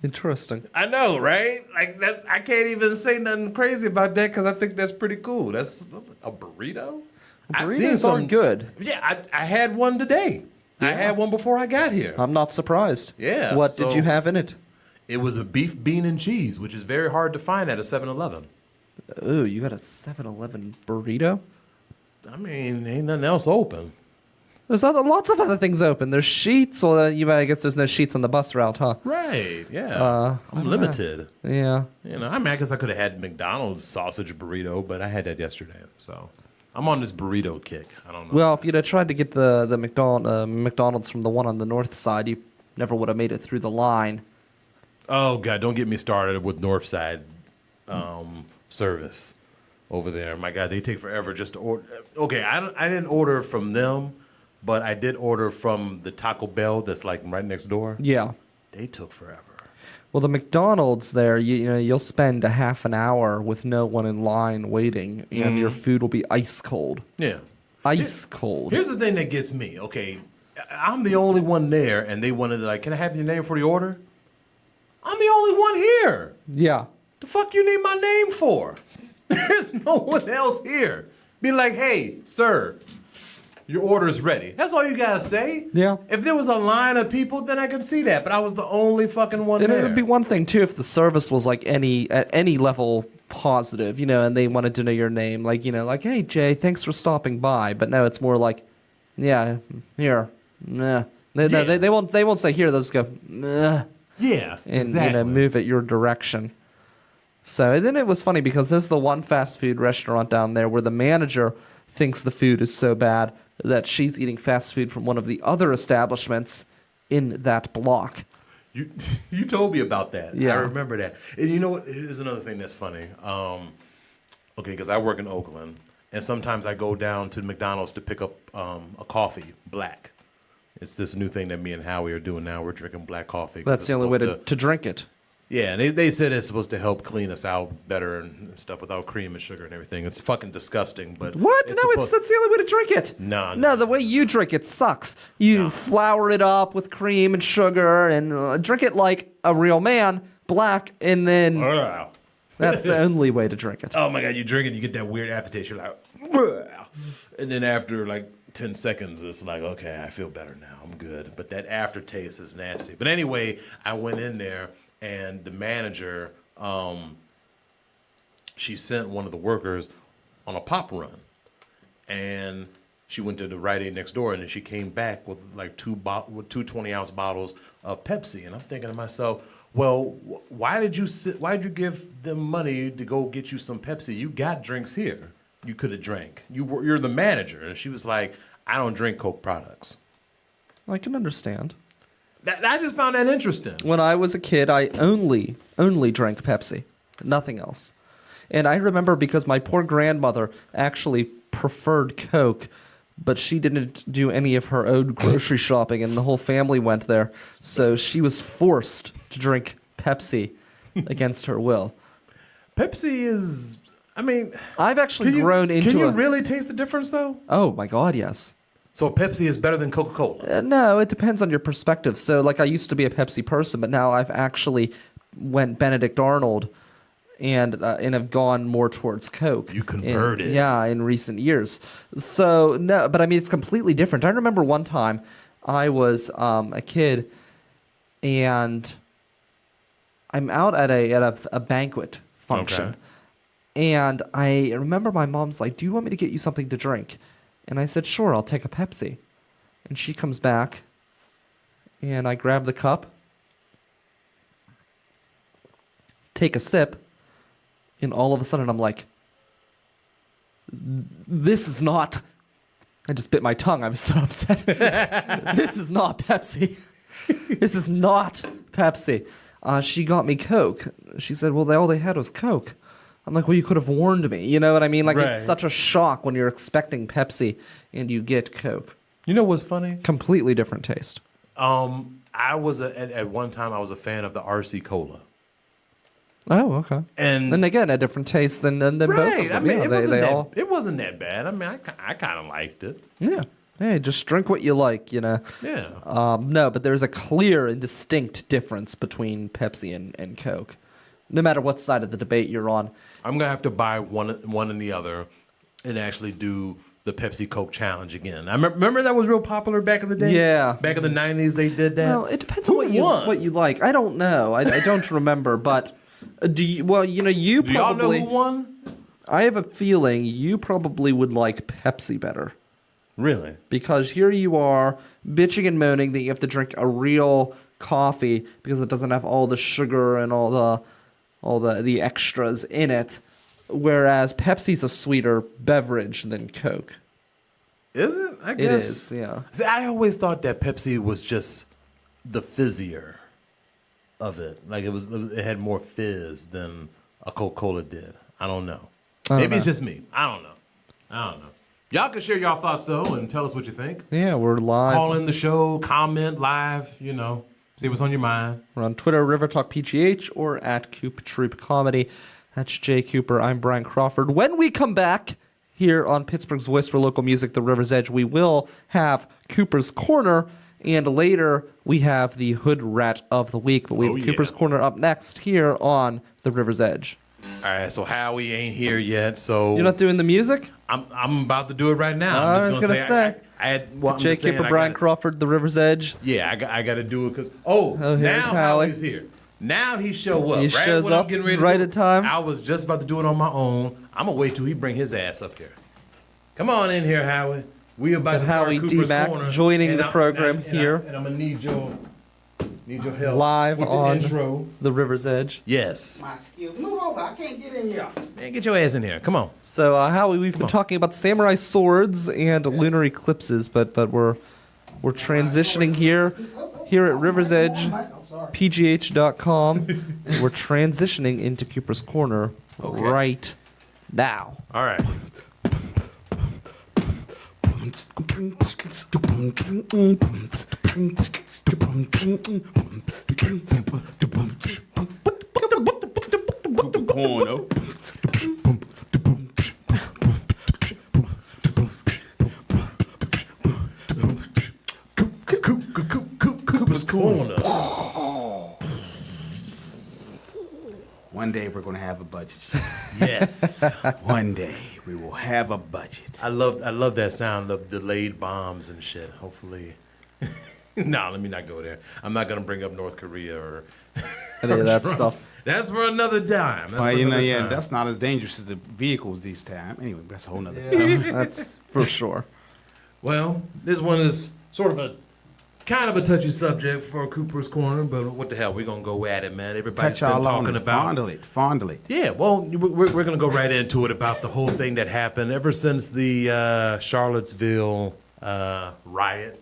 [SPEAKER 1] Interesting.
[SPEAKER 2] I know, right? I can't even say nothing crazy about that because I think that's pretty cool. That's a burrito.
[SPEAKER 1] Burritos aren't good.
[SPEAKER 2] Yeah, I had one today. Yeah. I had one before I got here.
[SPEAKER 1] I'm not surprised.
[SPEAKER 2] Yeah.
[SPEAKER 1] What did you have in it?
[SPEAKER 2] It was a beef, bean, and cheese, which is very hard to find at a 7-Eleven.
[SPEAKER 1] Ooh, you got a 7-Eleven burrito?
[SPEAKER 2] I mean, ain't nothing else open.
[SPEAKER 1] There's lots of other things open. There's Sheets, or I guess there's no Sheets on the bus route, huh?
[SPEAKER 2] Right, yeah. I'm limited.
[SPEAKER 1] Yeah.
[SPEAKER 2] I guess I could have had McDonald's sausage burrito, but I had that yesterday, so I'm on this burrito kick. I don't know.
[SPEAKER 1] Well, if you'd have tried to get the McDonald's from the one on the north side, you never would have made it through the line.
[SPEAKER 2] Oh, God, don't get me started with north side service over there. My God, they take forever just to order. Okay, I didn't order from them, but I did order from the Taco Bell that's right next door.
[SPEAKER 1] Yeah.
[SPEAKER 2] They took forever.
[SPEAKER 1] Well, the McDonald's there, you'll spend a half an hour with no one in line waiting, and your food will be ice cold.
[SPEAKER 2] Yeah.
[SPEAKER 1] Ice cold.
[SPEAKER 2] Here's the thing that gets me. Okay, I'm the only one there, and they wanted can I have your name for the order? I'm the only one here.
[SPEAKER 1] Yeah.
[SPEAKER 2] The fuck you need my name for? There's no one else here. Be like, hey, sir, your order's ready. That's all you gotta say.
[SPEAKER 1] Yeah.
[SPEAKER 2] If there was a line of people, then I could see that. But I was the only fucking one
[SPEAKER 1] And
[SPEAKER 2] there.
[SPEAKER 1] it would be one thing too if the service was at any level positive, and they wanted to know your name, hey Jay, thanks for stopping by. But no, it's more yeah, here, nah. They won't say here. They'll just go, nah.
[SPEAKER 2] Yeah,
[SPEAKER 1] And
[SPEAKER 2] exactly.
[SPEAKER 1] move it your direction. So and then it was funny because there's the one fast food restaurant down there where the manager thinks the food is so bad that she's eating fast food from one of the other establishments in that block.
[SPEAKER 2] You told me about that.
[SPEAKER 1] Yeah.
[SPEAKER 2] I remember that. And you know what? Here's another thing that's funny. Okay, because I work in Oakland, and sometimes I go down to McDonald's to pick up a coffee, black. It's this new thing that me and Howie are doing now. We're drinking black coffee.
[SPEAKER 1] That's the only way to drink it.
[SPEAKER 2] Yeah, and they said it's supposed to help clean us out better and stuff without cream and sugar and everything. It's fucking disgusting, but
[SPEAKER 1] What? That's the only way to drink it.
[SPEAKER 2] No,
[SPEAKER 1] the way you drink it sucks. You flour it up with cream and sugar and drink it like a real man, black, and then that's the only way to drink it.
[SPEAKER 2] Oh my God, you drink it, you get that weird aftertaste. You're like, and then after like 10 seconds, it's like, okay, I feel better now. I'm good. But that aftertaste is nasty. But anyway, I went in there. And the manager, she sent one of the workers on a pop run. And she went to the Rite Aid next door, and then she came back with like two 20-ounce bottles of Pepsi. And I'm thinking to myself, well, why did you give them money to go get you some Pepsi? You got drinks here. You could have drank. You're the manager. And she was like, I don't drink Coke products.
[SPEAKER 1] I can understand.
[SPEAKER 2] I just found that interesting.
[SPEAKER 1] When I was a kid, I only drank Pepsi, nothing else. And I remember because my poor grandmother actually preferred Coke, but she didn't do any of her own grocery shopping, and the whole family went there. So she was forced to drink Pepsi against her will.
[SPEAKER 2] Pepsi is, I mean...
[SPEAKER 1] I've actually grown into
[SPEAKER 2] Can you really taste the difference, though?
[SPEAKER 1] Oh, my God, yes.
[SPEAKER 2] So Pepsi is better than Coca-Cola?
[SPEAKER 1] No, it depends on your perspective. So, like, I used to be a Pepsi person, but now I've actually went Benedict Arnold and have gone more towards Coke.
[SPEAKER 2] You converted.
[SPEAKER 1] In recent years. So, no, but I mean, it's completely different. I remember one time I was a kid, and I'm out at a banquet function.
[SPEAKER 2] Okay.
[SPEAKER 1] And I remember my mom's like, do you want me to get you something to drink? And I said, sure, I'll take a Pepsi. And she comes back, and I grab the cup, take a sip, and all of a sudden I'm like, this is not... I just bit my tongue. I was so upset. This is not Pepsi. This is not Pepsi. She got me Coke. She said, well, all they had was Coke. I'm like, well, you could have warned me. You know what I mean? Like, It's such a shock when you're expecting Pepsi and you get Coke.
[SPEAKER 2] You know what's funny?
[SPEAKER 1] Completely different taste.
[SPEAKER 2] I was at one time I was a fan of the RC Cola.
[SPEAKER 1] Oh, okay.
[SPEAKER 2] And
[SPEAKER 1] then again, a different taste than both of them.
[SPEAKER 2] I mean,
[SPEAKER 1] Yeah,
[SPEAKER 2] it wasn't that bad. I mean, I kind of liked it.
[SPEAKER 1] Yeah. Hey, just drink what you like, you know.
[SPEAKER 2] Yeah.
[SPEAKER 1] No, but there's a clear and distinct difference between Pepsi and Coke, no matter what side of the debate you're on.
[SPEAKER 2] I'm gonna have to buy one and the other, and actually do the Pepsi Coke challenge again. I remember that was real popular back in the day.
[SPEAKER 1] Yeah,
[SPEAKER 2] back in the '90s they did that.
[SPEAKER 1] Well, it depends on what you like. I don't know. I don't remember, but do you? Well, you know, you
[SPEAKER 2] do
[SPEAKER 1] probably.
[SPEAKER 2] y'all know who won?
[SPEAKER 1] I have a feeling you probably would like Pepsi better.
[SPEAKER 2] Really?
[SPEAKER 1] Because here you are bitching and moaning that you have to drink a real coffee because it doesn't have all the sugar and all the extras in it, whereas Pepsi's a sweeter beverage than Coke.
[SPEAKER 2] Is it? I guess
[SPEAKER 1] it is. Yeah.
[SPEAKER 2] See, I always thought that Pepsi was just the fizzier of it. Like it had more fizz than a Coca-Cola did. I don't know. Maybe it's just me. I don't know. Y'all can share y'all thoughts though and tell us what you think.
[SPEAKER 1] Yeah, we're live.
[SPEAKER 2] Call in the show, comment live. You know. See what's on your mind.
[SPEAKER 1] We're on Twitter, RiverTalkPGH, or at Coop Troop Comedy. That's Jay Cooper. I'm Brian Crawford. When we come back here on Pittsburgh's Voice for Local Music, The River's Edge, we will have Cooper's Corner, and later we have the Hood Rat of the Week. But we have Cooper's Corner up next here on The River's Edge.
[SPEAKER 2] All right, so Howie ain't here yet, so...
[SPEAKER 1] You're not doing the music?
[SPEAKER 2] I'm about to do it right now.
[SPEAKER 1] I was going to say. Jay Cooper, Brian Crawford, The River's Edge.
[SPEAKER 2] Yeah, I got to do it because...
[SPEAKER 1] here's
[SPEAKER 2] now
[SPEAKER 1] Howie.
[SPEAKER 2] Howie's here. Now he show up.
[SPEAKER 1] He shows up right at time.
[SPEAKER 2] I was just about to do it on my own. I'm going to wait till he bring his ass up here. Come on in here, Howie. We about to start
[SPEAKER 1] Howie
[SPEAKER 2] Cooper's
[SPEAKER 1] D-Mac
[SPEAKER 2] Corner.
[SPEAKER 1] joining the program here.
[SPEAKER 2] And I'm going to need your help.
[SPEAKER 1] Live
[SPEAKER 2] with
[SPEAKER 1] on
[SPEAKER 2] the intro.
[SPEAKER 1] The River's Edge.
[SPEAKER 2] Yes.
[SPEAKER 3] My skills. Move over. I can't get in here.
[SPEAKER 2] Man, get your ass in here. Come on.
[SPEAKER 1] So, Howie, we've been talking about samurai swords and lunar eclipses, but we're transitioning here at River's Edge, PGH.com. We're transitioning into Cooper's Corner right now.
[SPEAKER 2] All right.
[SPEAKER 4] Porno.
[SPEAKER 2] Cooper's Corner.
[SPEAKER 4] One day we're going to have a budget.
[SPEAKER 2] Yes.
[SPEAKER 4] One day we will have a budget.
[SPEAKER 2] I love that sound of delayed bombs and shit. Hopefully. No, let me not go there. I'm not going to bring up North Korea or
[SPEAKER 1] Any of that
[SPEAKER 2] Trump.
[SPEAKER 1] stuff.
[SPEAKER 2] That's for another time. That's
[SPEAKER 4] Well,
[SPEAKER 2] for
[SPEAKER 4] you know,
[SPEAKER 2] another
[SPEAKER 4] yeah,
[SPEAKER 2] time.
[SPEAKER 4] that's not as dangerous as the vehicles this time. Anyway, that's a whole nother thing.
[SPEAKER 1] That's for sure.
[SPEAKER 2] Well, this one is sort of a kind of a touchy subject for Cooper's Corner, but what the hell? We're going to go at it, man. Everybody's
[SPEAKER 4] Catch
[SPEAKER 2] been
[SPEAKER 4] y'all on
[SPEAKER 2] talking
[SPEAKER 4] it.
[SPEAKER 2] about
[SPEAKER 4] Fondle it.
[SPEAKER 2] Yeah, well, we're going to go right into it about the whole thing that happened ever since the Charlottesville riot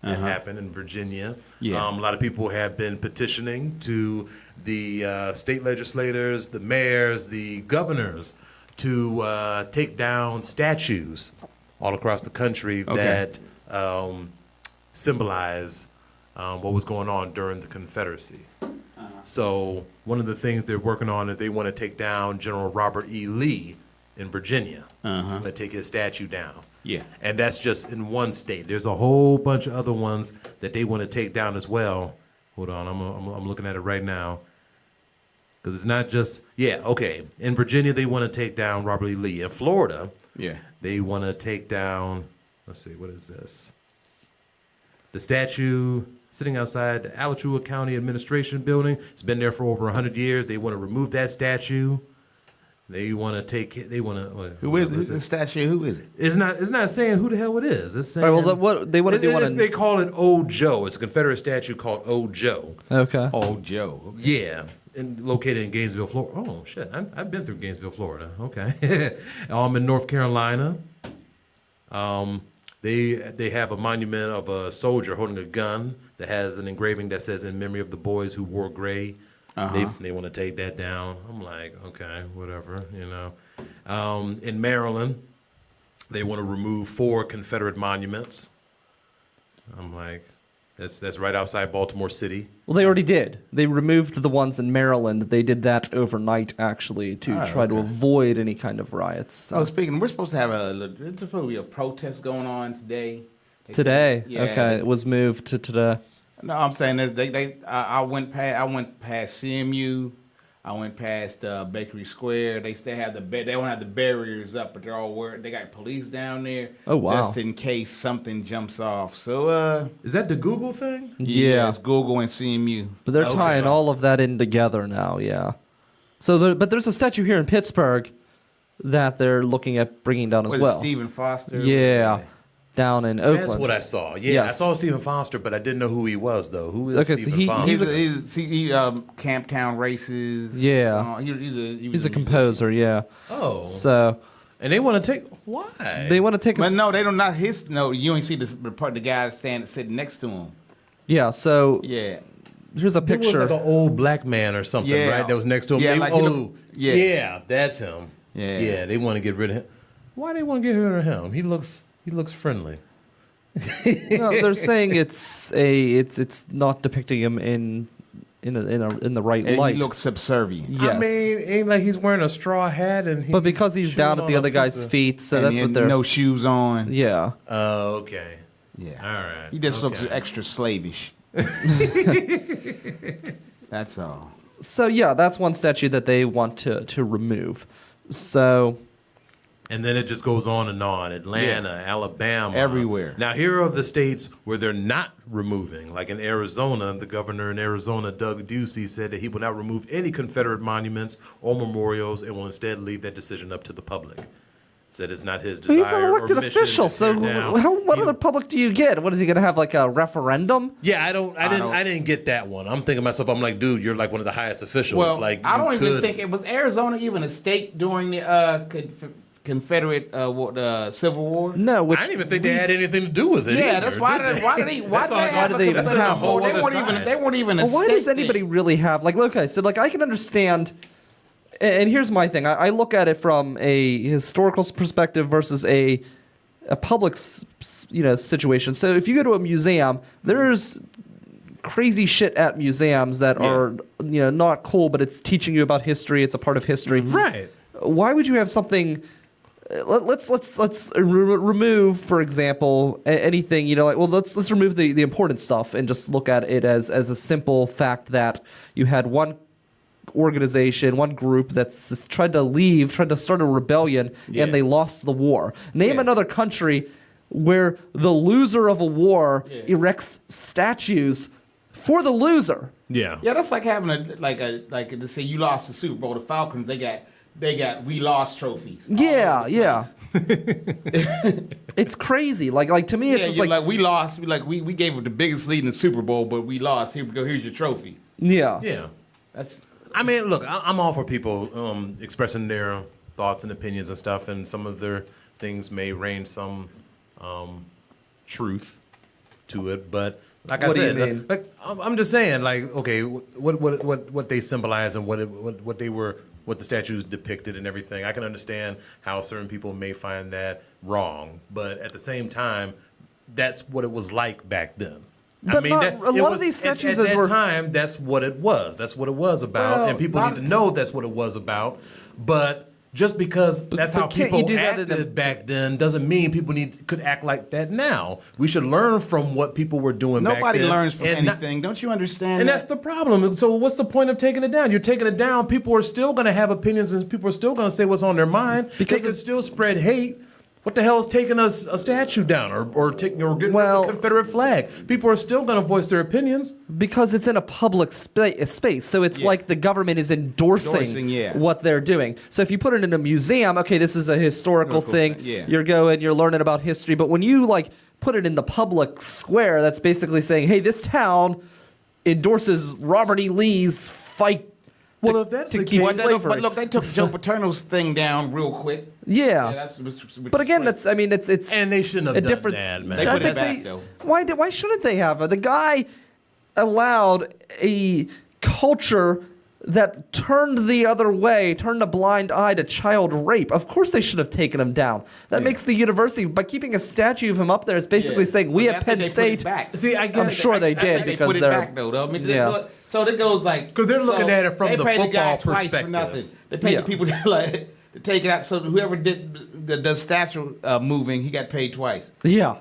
[SPEAKER 2] that happened in Virginia.
[SPEAKER 4] Yeah.
[SPEAKER 2] A lot of people have been petitioning to the state legislators, the mayors, the governors to take down statues all across the country that symbolize what was going on during the Confederacy. So one of the things they're working on is they want to take down General Robert E. Lee in Virginia. Want to take his statue down.
[SPEAKER 4] Yeah.
[SPEAKER 2] And that's just in one state. There's a whole bunch of other ones that they want to take down as well. Hold on, I'm looking at it right now. Because it's not just, in Virginia, they want to take down Robert E. Lee. In Florida, they want to take down, let's see, what is this? The statue sitting outside the Alachua County Administration Building. It's been there for over 100 years. They want to remove that statue. They want to take it. They want to.
[SPEAKER 4] Who is it? Who's the statue? Who is it?
[SPEAKER 2] It's not saying who the hell it is. It's saying.
[SPEAKER 1] All right, well, what they want to do
[SPEAKER 2] They call it Old Joe. It's a Confederate statue called Old Joe.
[SPEAKER 1] Okay.
[SPEAKER 4] Old Joe.
[SPEAKER 2] Yeah, located in Gainesville, Florida. Oh shit, I've been through Gainesville, Florida. Okay, in North Carolina. They have a monument of a soldier holding a gun that has an engraving that says "In memory of the boys who wore gray." They want to take that down. I'm like, okay, whatever, you know. In Maryland, they want to remove 4 Confederate monuments. I'm like, that's right outside Baltimore City.
[SPEAKER 1] Well, they already did. They removed the ones in Maryland. They did that overnight, actually, to try to avoid any kind of riots. So.
[SPEAKER 4] Oh, speaking, we're supposed to have there's supposed to be a protest going on today.
[SPEAKER 1] Today? Okay, it was moved to today.
[SPEAKER 4] No, I'm saying I went past CMU, I went past Bakery Square. They still have they don't have the barriers up, but they're all they got police down there.
[SPEAKER 1] Oh wow!
[SPEAKER 4] Just in case something jumps off. So
[SPEAKER 2] is that the Google thing?
[SPEAKER 1] Yeah,
[SPEAKER 4] it's Google and CMU.
[SPEAKER 1] But they're tying all of that in together now. Yeah. So, but there's a statue here in Pittsburgh that they're looking at bringing down as well.
[SPEAKER 4] Stephen Foster.
[SPEAKER 1] Yeah. Down in Oakland.
[SPEAKER 2] That's what I saw. Yeah,
[SPEAKER 1] Yes.
[SPEAKER 2] I saw Stephen Foster, but I didn't know who he was, though. Who is Stephen Foster?
[SPEAKER 4] He's Camptown Races.
[SPEAKER 1] Yeah.
[SPEAKER 4] He's
[SPEAKER 1] a composer. Yeah.
[SPEAKER 2] Oh.
[SPEAKER 1] So.
[SPEAKER 2] And they want to take why?
[SPEAKER 1] They want to take.
[SPEAKER 4] But no, they don't. Not his. No, you ain't see the part. The guy sitting next to him.
[SPEAKER 1] Yeah. So.
[SPEAKER 4] Yeah.
[SPEAKER 1] Here's a
[SPEAKER 2] It was
[SPEAKER 1] picture.
[SPEAKER 2] like an old black man or something, right? That was next to him.
[SPEAKER 4] Yeah,
[SPEAKER 2] yeah, that's him.
[SPEAKER 4] Yeah.
[SPEAKER 2] They want to get rid of him. Why they want to get rid of him? He looks friendly.
[SPEAKER 1] No, they're saying it's not depicting him in the right
[SPEAKER 4] And
[SPEAKER 1] light.
[SPEAKER 4] he looks subservient.
[SPEAKER 1] Yes.
[SPEAKER 2] I mean, ain't like he's wearing a straw hat and
[SPEAKER 1] But because he's down at the other guy's feet, so
[SPEAKER 4] And
[SPEAKER 1] that's
[SPEAKER 4] he
[SPEAKER 1] what
[SPEAKER 4] had
[SPEAKER 1] they're.
[SPEAKER 4] no shoes on.
[SPEAKER 1] Yeah.
[SPEAKER 2] Oh, okay.
[SPEAKER 4] Yeah.
[SPEAKER 2] All right.
[SPEAKER 4] He just looks
[SPEAKER 2] Okay.
[SPEAKER 4] extra slavish. That's all.
[SPEAKER 1] So yeah, that's one statue that they want to remove. So.
[SPEAKER 2] And then it just goes on and on. Atlanta, Alabama.
[SPEAKER 4] Everywhere.
[SPEAKER 2] Now, here are the states where they're not removing. Like in Arizona, the governor in Arizona, Doug Ducey, said that he will not remove any Confederate monuments or memorials and will instead leave that decision up to the public. Said it's not his desire
[SPEAKER 1] He's an elected
[SPEAKER 2] or mission
[SPEAKER 1] official,
[SPEAKER 2] to
[SPEAKER 1] so
[SPEAKER 2] tear down.
[SPEAKER 1] what other public do you get? What is he going to have, like a referendum?
[SPEAKER 2] Yeah, I didn't get that one. I'm thinking to myself, I'm like, dude, you're like one of the highest officials.
[SPEAKER 4] Well,
[SPEAKER 2] like,
[SPEAKER 4] I don't
[SPEAKER 2] you
[SPEAKER 4] even
[SPEAKER 2] could-
[SPEAKER 4] think it was Arizona even a state during the Confederate Civil War.
[SPEAKER 1] No, which
[SPEAKER 2] I didn't even think they had anything to do with it.
[SPEAKER 4] Yeah,
[SPEAKER 2] either,
[SPEAKER 4] that's why.
[SPEAKER 2] did they?
[SPEAKER 4] Why did they? Why
[SPEAKER 2] That's
[SPEAKER 4] did
[SPEAKER 2] all
[SPEAKER 4] they
[SPEAKER 2] I
[SPEAKER 4] have
[SPEAKER 2] got.
[SPEAKER 4] a
[SPEAKER 1] they even
[SPEAKER 4] Confederate
[SPEAKER 1] have?
[SPEAKER 4] War?
[SPEAKER 2] Whole
[SPEAKER 4] They
[SPEAKER 2] other
[SPEAKER 4] weren't even.
[SPEAKER 2] side.
[SPEAKER 4] They weren't even a
[SPEAKER 1] Well, why
[SPEAKER 4] state
[SPEAKER 1] does anybody
[SPEAKER 4] then.
[SPEAKER 1] really have okay? So I can understand, and here's my thing. I look at it from a historical perspective versus a a public situation. So if you go to a museum, there's crazy shit at museums that are not cool, but it's teaching you about history. It's a part of history.
[SPEAKER 2] Right.
[SPEAKER 1] Why would you have something? Let's remove, for example, anything. Let's remove the important stuff and just look at it as a simple fact that you had one organization, one group that's tried to start a rebellion, and they lost the war. Name another country where the loser of a war erects statues for the loser.
[SPEAKER 2] Yeah.
[SPEAKER 4] Yeah, that's like having to say you lost the Super Bowl. The Falcons, they got we lost trophies.
[SPEAKER 1] Yeah. It's crazy. Like to me, it's just like
[SPEAKER 4] we lost. We gave up the biggest lead in the Super Bowl, but we lost. Here we go. Here's your trophy.
[SPEAKER 1] Yeah.
[SPEAKER 4] That's.
[SPEAKER 2] I mean, look, I'm all for people expressing their thoughts and opinions and stuff, and some of their things may range some truth to it, but like
[SPEAKER 1] What
[SPEAKER 2] I
[SPEAKER 1] do you
[SPEAKER 2] said,
[SPEAKER 1] mean?
[SPEAKER 2] like I'm just saying, like, okay, what they symbolize and what the statues depicted and everything. I can understand how certain people may find that wrong, but at the same time, that's what it was like back then.
[SPEAKER 1] But a lot of these statues
[SPEAKER 2] at that time, that's what it was. That's what it was about,
[SPEAKER 1] Well,
[SPEAKER 2] and people need to know that's what it was about. But just because that's how
[SPEAKER 1] can't you
[SPEAKER 2] people
[SPEAKER 1] do that in
[SPEAKER 2] acted back then doesn't mean people could act like that now. We should learn from what people were doing back then.
[SPEAKER 4] Nobody learns from
[SPEAKER 2] and
[SPEAKER 4] anything. Don't you understand?
[SPEAKER 2] and
[SPEAKER 4] that?
[SPEAKER 2] that's the problem. So what's the point of taking it down? You're taking it down. People are still going to have opinions, and people are still going to say what's on their mind.
[SPEAKER 1] Because
[SPEAKER 2] they can still spread hate. What the hell is taking a statue down or getting rid of the Confederate flag? People are still going to voice their opinions.
[SPEAKER 1] Because it's in a public space. So it's like the government is endorsing what they're doing. So if you put it in a museum, okay, this is a historical thing.
[SPEAKER 4] Yeah.
[SPEAKER 1] You're learning about history. But when you put it in the public square, that's basically saying, hey, this town endorses Robert E. Lee's fight.
[SPEAKER 2] Well, if that's the
[SPEAKER 1] keep
[SPEAKER 2] case,
[SPEAKER 1] slavery.
[SPEAKER 4] But look, they took Joe Paterno's thing down real quick.
[SPEAKER 1] Yeah. But again, it's
[SPEAKER 2] and they shouldn't have
[SPEAKER 1] a
[SPEAKER 2] done
[SPEAKER 1] different.
[SPEAKER 2] that, man.
[SPEAKER 4] They put it back, though.
[SPEAKER 1] Why shouldn't they have? The guy allowed a culture that turned the other way, turned a blind eye to child rape. Of course they should have taken him down. That makes the university, by keeping a statue of him up there, it's basically saying we at Penn State.
[SPEAKER 2] See, I guess
[SPEAKER 1] I'm sure they did because
[SPEAKER 4] put it
[SPEAKER 1] they're
[SPEAKER 4] back though. I mean, so it goes like
[SPEAKER 2] because they're looking at it from
[SPEAKER 4] they
[SPEAKER 2] the
[SPEAKER 4] paid
[SPEAKER 2] football
[SPEAKER 4] guy twice
[SPEAKER 2] perspective.
[SPEAKER 4] for nothing. They paid the people to take it out. So whoever did the statue moving, he got paid twice.
[SPEAKER 1] Yeah.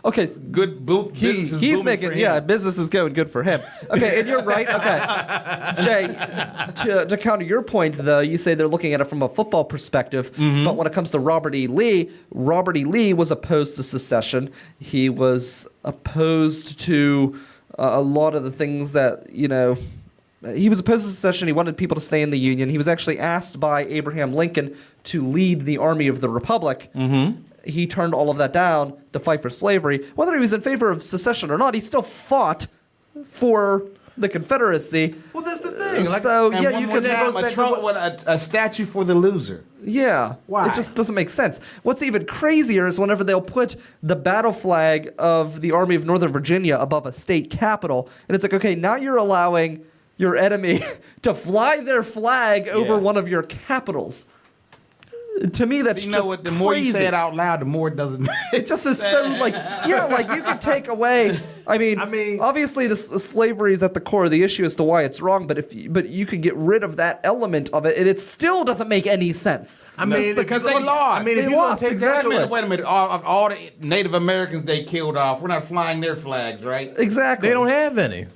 [SPEAKER 1] Okay.
[SPEAKER 4] Good boot.
[SPEAKER 1] He's making business is going good for him. Okay, and you're right. Okay, Jay, to counter your point, though, you say they're looking at it from a football perspective. But when it comes to Robert E. Lee was opposed to secession. He was opposed to a lot of the things that he was opposed to secession. He wanted people to stay in the Union. He was actually asked by Abraham Lincoln to lead the Army of the Republic. He turned all of that down to fight for slavery. Whether he was in favor of secession or not, he still fought for the Confederacy.
[SPEAKER 2] Well, that's the thing.
[SPEAKER 1] So
[SPEAKER 4] And
[SPEAKER 1] yeah,
[SPEAKER 4] one
[SPEAKER 1] you
[SPEAKER 4] more
[SPEAKER 1] can.
[SPEAKER 4] time, a statue for the loser.
[SPEAKER 1] Yeah,
[SPEAKER 4] Why?
[SPEAKER 1] It just doesn't make sense. What's even crazier is whenever they'll put the battle flag of the Army of Northern Virginia above a state capitol, and it's like, okay, now you're allowing your enemy to fly their flag over one of your capitals. To me, that's
[SPEAKER 4] You
[SPEAKER 1] just
[SPEAKER 4] know what? The more you say it out loud, the more it doesn't.
[SPEAKER 1] It just is so like you could take away. I mean, obviously, slavery is at the core of the issue as to why it's wrong. But you could get rid of that element of it, and it still doesn't make any sense.
[SPEAKER 4] Because they lost.
[SPEAKER 1] They lost. Exactly.
[SPEAKER 4] Wait a minute. All the Native Americans they killed off. We're not flying their flags, right?
[SPEAKER 1] Exactly.
[SPEAKER 2] They don't have any.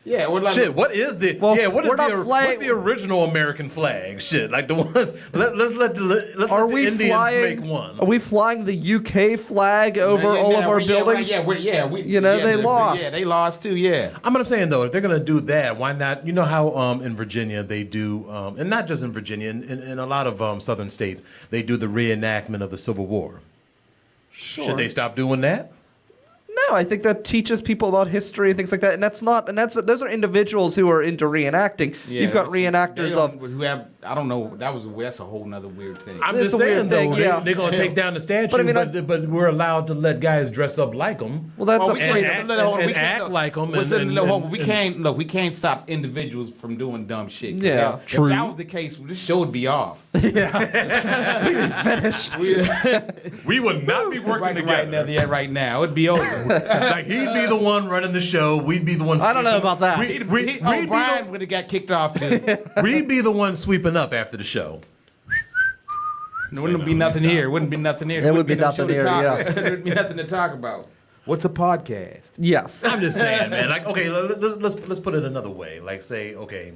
[SPEAKER 4] Yeah.
[SPEAKER 2] Shit. What is the?
[SPEAKER 1] Well,
[SPEAKER 2] what's the original American flag? Shit. Like the ones. Let's let the Indians make one.
[SPEAKER 1] Are we flying the UK flag over all of our buildings?
[SPEAKER 4] They
[SPEAKER 1] lost.
[SPEAKER 4] Yeah, they lost too. Yeah.
[SPEAKER 2] I'm saying though, if they're gonna do that, why not? You know how in Virginia they do, and not just in Virginia, in a lot of southern states, they do the reenactment of the Civil War.
[SPEAKER 1] Sure.
[SPEAKER 2] Should they stop doing that?
[SPEAKER 1] No, I think that teaches people about history and things like that, and those are individuals who are into reenacting.
[SPEAKER 4] Yeah,
[SPEAKER 1] You've got reenactors
[SPEAKER 4] who have I don't know. That's a whole nother weird thing.
[SPEAKER 2] I'm
[SPEAKER 1] It's
[SPEAKER 2] just
[SPEAKER 1] a weird
[SPEAKER 2] saying, though,
[SPEAKER 1] thing, yeah.
[SPEAKER 2] they're going to take down the statue,
[SPEAKER 1] But I mean,
[SPEAKER 2] but we're allowed to let guys dress up like them.
[SPEAKER 1] Well, that's
[SPEAKER 4] Well,
[SPEAKER 1] a
[SPEAKER 4] we
[SPEAKER 1] phrase.
[SPEAKER 4] can't-
[SPEAKER 2] and act like 'em
[SPEAKER 4] We can't. We can't stop individuals from doing dumb shit. 'Cause
[SPEAKER 1] Yeah.
[SPEAKER 4] if
[SPEAKER 2] True.
[SPEAKER 4] that was the case, this show would be off.
[SPEAKER 1] Finished.
[SPEAKER 2] We would not be working
[SPEAKER 4] Right now, it'd be over.
[SPEAKER 2] Like, he'd be the one running the show. We'd be the one.
[SPEAKER 1] I don't know about that.
[SPEAKER 4] Brian would have got kicked off too.
[SPEAKER 2] We'd be the one sweeping up after the show.
[SPEAKER 4] There wouldn't be nothing here. Wouldn't be nothing here.
[SPEAKER 1] There would be
[SPEAKER 4] no
[SPEAKER 1] nothing
[SPEAKER 4] show to
[SPEAKER 1] here,
[SPEAKER 4] talk-
[SPEAKER 1] yeah.
[SPEAKER 4] There would be nothing to talk about. What's a podcast?
[SPEAKER 1] Yes.
[SPEAKER 2] I'm just saying, man. Like, okay, let's put it another way. Like, say, okay,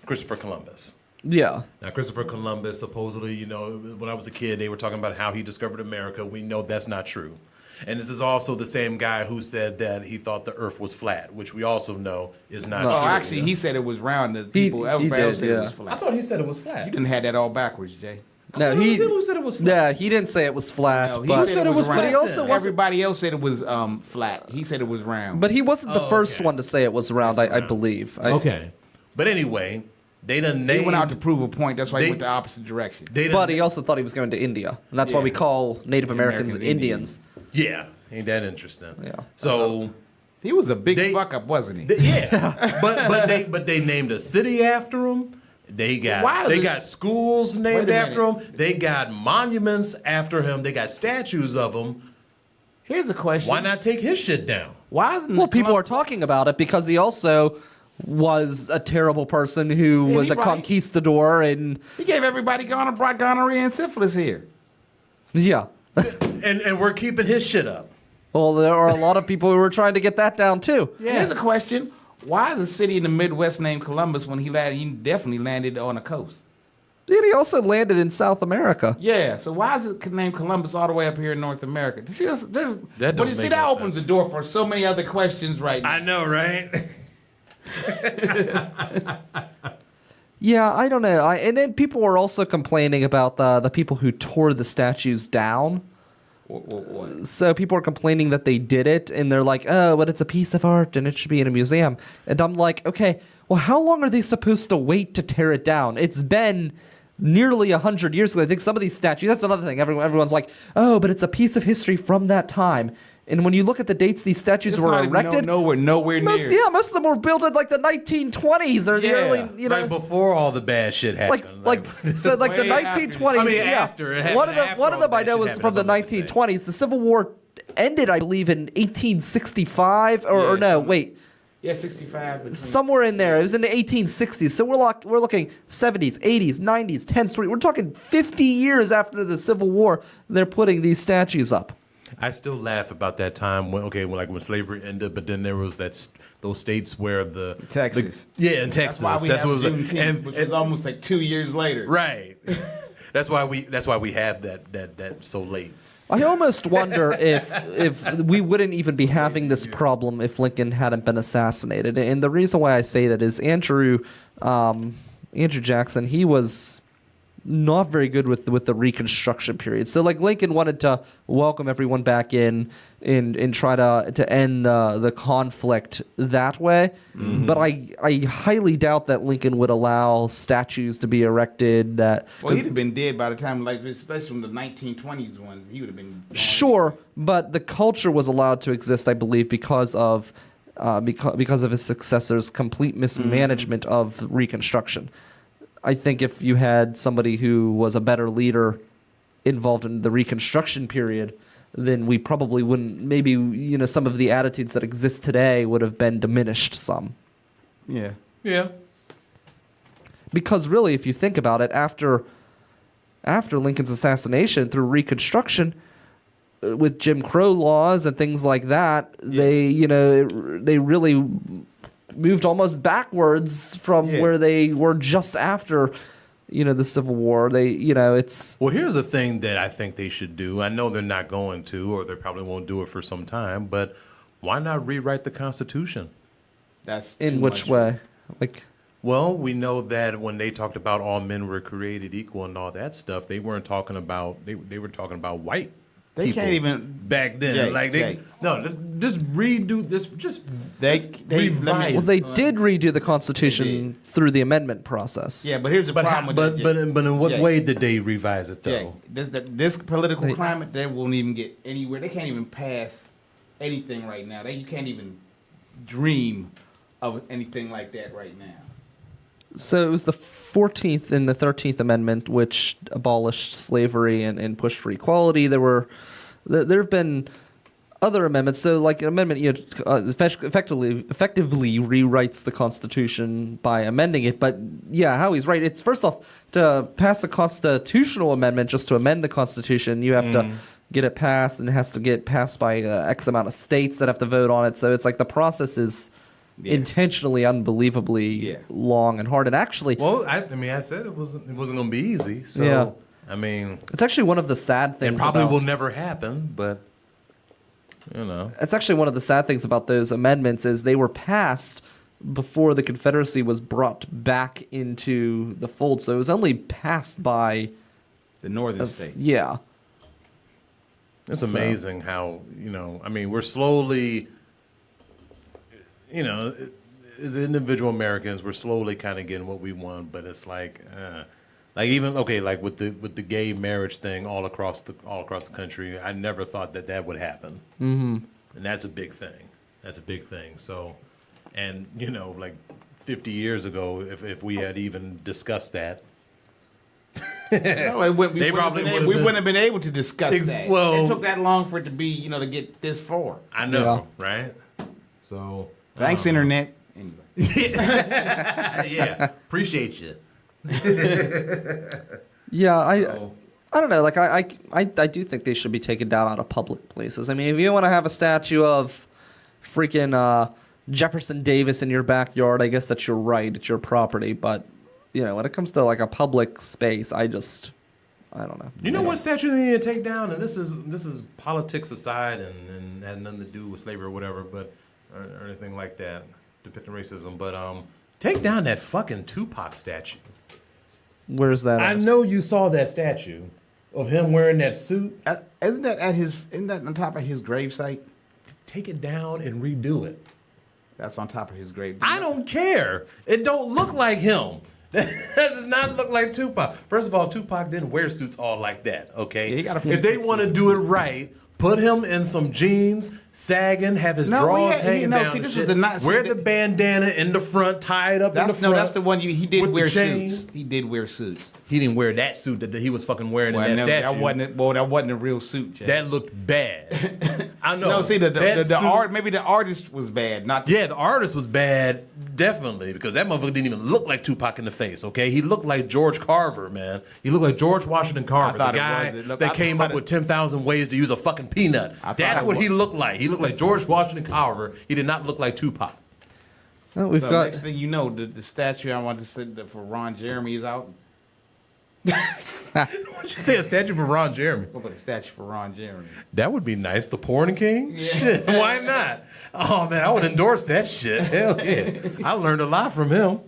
[SPEAKER 2] Christopher Columbus.
[SPEAKER 1] Yeah.
[SPEAKER 2] Now, Christopher Columbus, supposedly, you know, when I was a kid, they were talking about how he discovered America. We know that's not true. And this is also the same guy who said that he thought the earth was flat, which we also know is not
[SPEAKER 1] No.
[SPEAKER 2] true.
[SPEAKER 4] Oh, actually, he said it was round. The people, everybody
[SPEAKER 1] did,
[SPEAKER 4] else said it was
[SPEAKER 1] yeah.
[SPEAKER 4] flat.
[SPEAKER 2] I thought he said it was flat.
[SPEAKER 4] You didn't have that all backwards, Jay.
[SPEAKER 1] No,
[SPEAKER 2] Who said it was flat?
[SPEAKER 1] Yeah, he didn't say it was flat.
[SPEAKER 4] No, he
[SPEAKER 1] but
[SPEAKER 4] said it was
[SPEAKER 1] But he
[SPEAKER 4] round.
[SPEAKER 1] also wasn't.
[SPEAKER 4] Everybody else said it was flat. He said it was round.
[SPEAKER 1] But he wasn't the first
[SPEAKER 2] okay.
[SPEAKER 1] one to say it was round. I believe.
[SPEAKER 2] Okay. But anyway, they done
[SPEAKER 4] they
[SPEAKER 2] named...
[SPEAKER 4] went out to prove a point. That's why
[SPEAKER 2] they-
[SPEAKER 4] he went the opposite direction.
[SPEAKER 2] they done-
[SPEAKER 1] But he also thought he was going to India, and that's why
[SPEAKER 4] Yeah.
[SPEAKER 1] we call Native Americans
[SPEAKER 4] Americans
[SPEAKER 1] Indians.
[SPEAKER 2] Yeah. Ain't that interesting?
[SPEAKER 1] Yeah.
[SPEAKER 2] So...
[SPEAKER 4] He was a big
[SPEAKER 2] They-
[SPEAKER 4] fuck up, wasn't he?
[SPEAKER 2] Yeah, but they named a city after him. They
[SPEAKER 4] Why is it-
[SPEAKER 2] got schools named
[SPEAKER 4] Wait a
[SPEAKER 2] after him.
[SPEAKER 4] minute.
[SPEAKER 2] They got monuments after him. They got statues of him.
[SPEAKER 4] Here's the question.
[SPEAKER 2] Why not take his shit down?
[SPEAKER 4] Why isn't
[SPEAKER 1] Well, people are talking about it because he also was a terrible person who
[SPEAKER 4] Yeah,
[SPEAKER 1] was
[SPEAKER 4] he
[SPEAKER 1] a
[SPEAKER 4] right.
[SPEAKER 1] conquistador, and
[SPEAKER 4] He gave everybody gonorrhea and syphilis here.
[SPEAKER 1] yeah.
[SPEAKER 2] And we're keeping his shit up.
[SPEAKER 1] Well, there are a lot of people who were trying to get that down too.
[SPEAKER 4] Here's a question. Why is a city in the Midwest named Columbus when he landed? He definitely landed on the coast.
[SPEAKER 1] And he also landed in South America.
[SPEAKER 4] Yeah, so why is it named Columbus all the way up here in North America? You see,
[SPEAKER 2] That don't make
[SPEAKER 4] that
[SPEAKER 2] no
[SPEAKER 4] opens
[SPEAKER 2] sense.
[SPEAKER 4] the door for so many other questions right now.
[SPEAKER 2] I know, right?
[SPEAKER 1] Yeah, I don't know. And then people were also complaining about the people who tore the statues down.
[SPEAKER 4] What?
[SPEAKER 1] So people are complaining that they did it, and they're like, "Oh, but it's a piece of art, and it should be in a museum." And I'm like, "Okay, well, how long are they supposed to wait to tear it down? It's been nearly 100 years ago. I think some of these statues. That's another thing. Everyone's like, "Oh, but it's a piece of history from that time." And when you look at the dates these statues
[SPEAKER 4] It's
[SPEAKER 1] were
[SPEAKER 4] not even
[SPEAKER 1] erected,
[SPEAKER 4] nowhere
[SPEAKER 1] most
[SPEAKER 4] near.
[SPEAKER 1] of them were built in like the 1920s or the
[SPEAKER 4] Yeah,
[SPEAKER 1] early, you know,
[SPEAKER 2] Like before all the bad shit happened.
[SPEAKER 1] like so like the
[SPEAKER 4] Way after.
[SPEAKER 1] 1920s.
[SPEAKER 2] I mean,
[SPEAKER 1] yeah.
[SPEAKER 2] after. It happened
[SPEAKER 1] One of
[SPEAKER 2] after
[SPEAKER 1] them
[SPEAKER 2] all
[SPEAKER 1] I
[SPEAKER 2] that
[SPEAKER 1] know
[SPEAKER 2] shit
[SPEAKER 1] was
[SPEAKER 2] happened.
[SPEAKER 1] from the
[SPEAKER 2] That's what I'm saying.
[SPEAKER 1] 1920s. The Civil War ended, I believe, in 1865 or
[SPEAKER 4] Yeah,
[SPEAKER 1] no,
[SPEAKER 4] something-
[SPEAKER 1] wait,
[SPEAKER 4] Yeah, 65. between-
[SPEAKER 1] somewhere in there. It was in the 1860s. So we're looking 70s, 80s, 90s, 10s, 20s. We're talking 50 years after the Civil War. They're putting these statues up.
[SPEAKER 2] I still laugh about that time when slavery ended, but then there was those states where
[SPEAKER 4] Texas.
[SPEAKER 2] in Texas.
[SPEAKER 4] That's why we have
[SPEAKER 2] what it was like.
[SPEAKER 4] Juneteenth, which is almost like 2 years later.
[SPEAKER 2] Right. That's why we have that so late.
[SPEAKER 1] I almost wonder if we wouldn't even be having this problem if Lincoln hadn't been assassinated. And the reason why I say that is Andrew Jackson, he was not very good with the Reconstruction period. So like Lincoln wanted to welcome everyone back in and try to end the conflict that way.
[SPEAKER 2] Mm-hmm.
[SPEAKER 1] But I highly doubt that Lincoln would allow statues to be erected that
[SPEAKER 4] Well, he'd have been dead by the time, like, especially from the 1920s ones. He would have been gone.
[SPEAKER 1] Sure, but the culture was allowed to exist, I believe, because of his successor's complete mismanagement of Reconstruction. I think if you had somebody who was a better leader involved in the Reconstruction period, then we probably wouldn't. Maybe some of the attitudes that exist today would have been diminished some.
[SPEAKER 4] Yeah.
[SPEAKER 2] Yeah.
[SPEAKER 1] Because really, if you think about it, after Lincoln's assassination through Reconstruction, with Jim Crow laws and things like that, they really moved almost backwards from where they were just after, the Civil War. It's
[SPEAKER 2] Well, here's the thing that I think they should do. I know they're not going to, or they probably won't do it for some time, but why not rewrite the Constitution?
[SPEAKER 4] That's
[SPEAKER 1] in
[SPEAKER 4] too
[SPEAKER 1] which
[SPEAKER 4] much.
[SPEAKER 1] way, like.
[SPEAKER 2] Well, we know that when they talked about all men were created equal and all that stuff, they weren't talking about they were talking about white
[SPEAKER 4] They
[SPEAKER 2] people
[SPEAKER 4] can't even
[SPEAKER 2] back then.
[SPEAKER 4] Jay,
[SPEAKER 2] like they
[SPEAKER 4] Jay.
[SPEAKER 2] no, just redo this. Just
[SPEAKER 4] They
[SPEAKER 2] revise.
[SPEAKER 1] Well, they did redo the Constitution through the amendment process.
[SPEAKER 4] Yeah, but here's the problem with that.
[SPEAKER 2] But in what
[SPEAKER 4] Jay.
[SPEAKER 2] way did they revise it though?
[SPEAKER 4] Jay, this political climate, they won't even get anywhere. They can't even pass anything right now. You can't even dream of anything like that right now.
[SPEAKER 1] So it was the 14th and the 13th Amendment, which abolished slavery and pushed for equality. There have been other amendments. So, like an amendment, effectively rewrites the Constitution by amending it. But yeah, Howie's right. It's first off, to pass a constitutional amendment, just to amend the Constitution, you have to get it passed, and it has to get passed by X amount of states that have to vote on it. So it's like the process is intentionally, unbelievably long and hard. And actually,
[SPEAKER 2] well, I said it wasn't going to be easy. So
[SPEAKER 1] Yeah.
[SPEAKER 2] I mean,
[SPEAKER 1] it's actually one of the sad things.
[SPEAKER 2] it probably
[SPEAKER 1] about,
[SPEAKER 2] will never happen, but you know,
[SPEAKER 1] it's actually one of the sad things about those amendments is they were passed before the Confederacy was brought back into the fold. So it was only passed by
[SPEAKER 4] The northern states.
[SPEAKER 1] Yeah.
[SPEAKER 2] it's amazing how we're slowly. As individual Americans, we're slowly kind of getting what we want, but it's like even like with the gay marriage thing all across the country, I never thought that would happen, and that's a big thing. That's a big thing. So, and like 50 years ago, if we had even discussed that.
[SPEAKER 4] No, we wouldn't have been able to discuss that.
[SPEAKER 2] Well,
[SPEAKER 4] it took that long for it to be, to get this far.
[SPEAKER 2] I know, right? So.
[SPEAKER 4] Thanks, Internet. Anyway.
[SPEAKER 2] Yeah, appreciate you.
[SPEAKER 1] Yeah, I don't know. Like I do think they should be taken down out of public places. I mean, if you want to have a statue of freaking Jefferson Davis in your backyard, I guess that's your right. It's your property. But when it comes to like a public space, I don't know.
[SPEAKER 2] You know what statue they need to take down? And this is politics aside, and had nothing to do with slavery or whatever, but. Or anything like that, depicting racism. But take down that fucking Tupac statue.
[SPEAKER 1] Where's that?
[SPEAKER 2] I know you saw that statue of him wearing that suit.
[SPEAKER 4] Isn't that on top of his gravesite?
[SPEAKER 2] Take it down and redo it.
[SPEAKER 4] That's on top of his grave.
[SPEAKER 2] I don't care. It don't look like him. That does not look like Tupac. First of all, Tupac didn't wear suits all like that. Okay,
[SPEAKER 4] he got
[SPEAKER 2] if they want to do it right. Put him in some jeans, sagging, have his drawers hanging down.
[SPEAKER 4] See, this was the
[SPEAKER 2] wear the bandana in the front, tie it up in the front.
[SPEAKER 4] No, that's the one he did
[SPEAKER 2] with
[SPEAKER 4] wear
[SPEAKER 2] the chain.
[SPEAKER 4] suits. He did wear suits.
[SPEAKER 2] He didn't wear that suit that he was fucking wearing in that statue.
[SPEAKER 4] That wasn't a real suit, Jay.
[SPEAKER 2] That looked bad. I know.
[SPEAKER 4] No, see, the art, maybe the artist was bad.
[SPEAKER 2] The artist was bad, definitely, because that motherfucker didn't even look like Tupac in the face, okay? He looked like George Carver, man. He looked like George Washington Carver, the guy that came up with 10,000 ways to use a fucking peanut. That's what he looked like. He looked like George Washington Carver. He did not look like Tupac.
[SPEAKER 1] Well,
[SPEAKER 4] next thing you know, the statue I wanted to say for Ron Jeremy is out.
[SPEAKER 2] What'd you say, a statue for Ron Jeremy?
[SPEAKER 4] We'll put a statue for Ron Jeremy.
[SPEAKER 2] That would be nice. The Porn King? Yeah. Shit, why not? Oh, man, I would endorse that shit. Hell yeah. I learned a lot from him.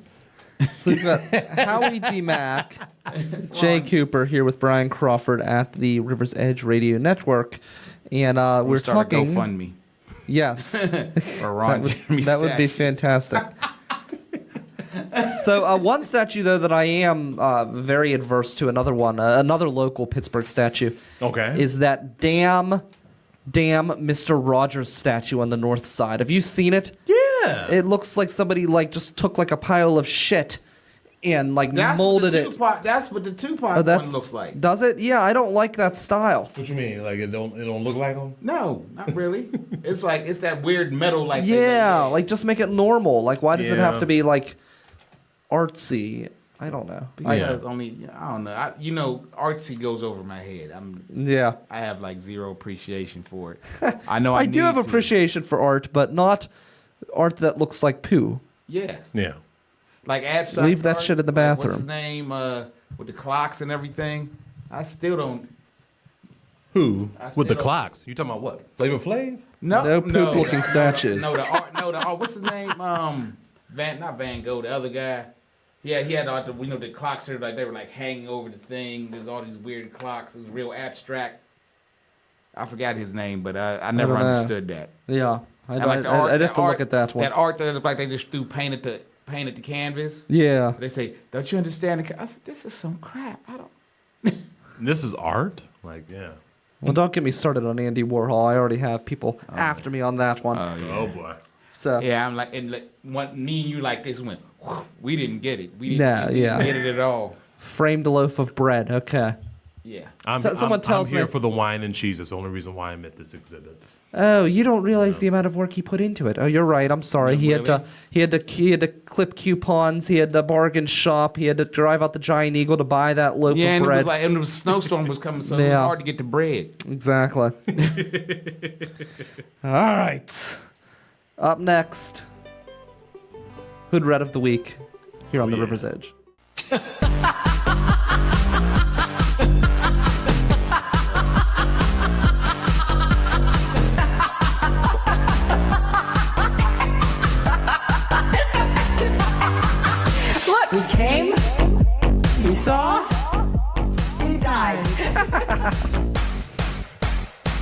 [SPEAKER 1] So we've got Howie G. Mac, Jay Cooper here with Brian Crawford at the River's Edge Radio Network. And we're talking...
[SPEAKER 4] a GoFundMe.
[SPEAKER 1] Yes.
[SPEAKER 4] For Ron Jeremy
[SPEAKER 1] that would be fantastic. So one statue, though, that I am very adverse to, another local Pittsburgh statue, is that damn Mr. Rogers statue on the north side. Have you seen it?
[SPEAKER 2] Yeah.
[SPEAKER 1] It looks like somebody just took a pile of shit and molded it.
[SPEAKER 4] That's what the Tupac one looks like.
[SPEAKER 1] Does it? Yeah, I don't like that style.
[SPEAKER 2] What you mean? Like it don't look like him?
[SPEAKER 4] No, not really. It's that weird metal
[SPEAKER 1] just make it normal. Why does it have to be artsy? I don't know.
[SPEAKER 4] Because I don't know. Artsy goes over my head. I have zero appreciation for it. I know.
[SPEAKER 1] I do have appreciation for art, but not art that looks like poo.
[SPEAKER 4] Yes.
[SPEAKER 2] Yeah.
[SPEAKER 4] Like abstract.
[SPEAKER 1] Leave that
[SPEAKER 4] art,
[SPEAKER 1] shit in the bathroom.
[SPEAKER 4] What's his name? With the clocks and everything. I still don't.
[SPEAKER 2] Who? With the clocks? You talking about what? Flavor Flav?
[SPEAKER 1] No poop-looking statues.
[SPEAKER 4] No, the art. What's his name? Not Van Gogh. The other guy. Yeah, he had all the clocks here, they were hanging over the thing. There's all these weird clocks. It was real abstract. I forgot his name, but I never
[SPEAKER 1] don't know.
[SPEAKER 4] understood that.
[SPEAKER 1] Yeah.
[SPEAKER 4] And like the art,
[SPEAKER 1] I'd have
[SPEAKER 4] that
[SPEAKER 1] to
[SPEAKER 4] art-
[SPEAKER 1] look at that one.
[SPEAKER 4] That art that looked like they just threw paint at the canvas.
[SPEAKER 1] Yeah.
[SPEAKER 4] They say, "Don't you understand?" I said, "This is some crap. I don't."
[SPEAKER 2] This is art? Like, yeah.
[SPEAKER 1] Well, don't get me started on Andy Warhol. I already have people after me on that one.
[SPEAKER 2] Oh, boy.
[SPEAKER 1] So
[SPEAKER 4] Yeah, I'm like, and like, me and you like this went. Whew, we didn't get it. We
[SPEAKER 1] Nah,
[SPEAKER 4] didn't
[SPEAKER 1] yeah.
[SPEAKER 4] get it at all.
[SPEAKER 1] framed loaf of bread. Okay.
[SPEAKER 4] Yeah.
[SPEAKER 1] Someone tells
[SPEAKER 2] I'm here
[SPEAKER 1] me-
[SPEAKER 2] for the wine and cheese. That's the only reason why I'm at this exhibit.
[SPEAKER 1] Oh, you don't realize the amount of work he put into it. Oh, you're right. I'm sorry.
[SPEAKER 4] No,
[SPEAKER 1] He had
[SPEAKER 4] really?
[SPEAKER 1] he had to clip coupons. He had to bargain shop. He had to drive out the Giant Eagle to buy that loaf
[SPEAKER 4] Yeah,
[SPEAKER 1] of
[SPEAKER 4] and it
[SPEAKER 1] bread.
[SPEAKER 4] was like, and the snowstorm was coming, so it was
[SPEAKER 1] Yeah.
[SPEAKER 4] hard to get the bread.
[SPEAKER 1] Exactly. All right. Up next, Hood Rat of the Week here on the
[SPEAKER 2] yeah.
[SPEAKER 1] River's Edge.
[SPEAKER 5] We came, we saw, we died.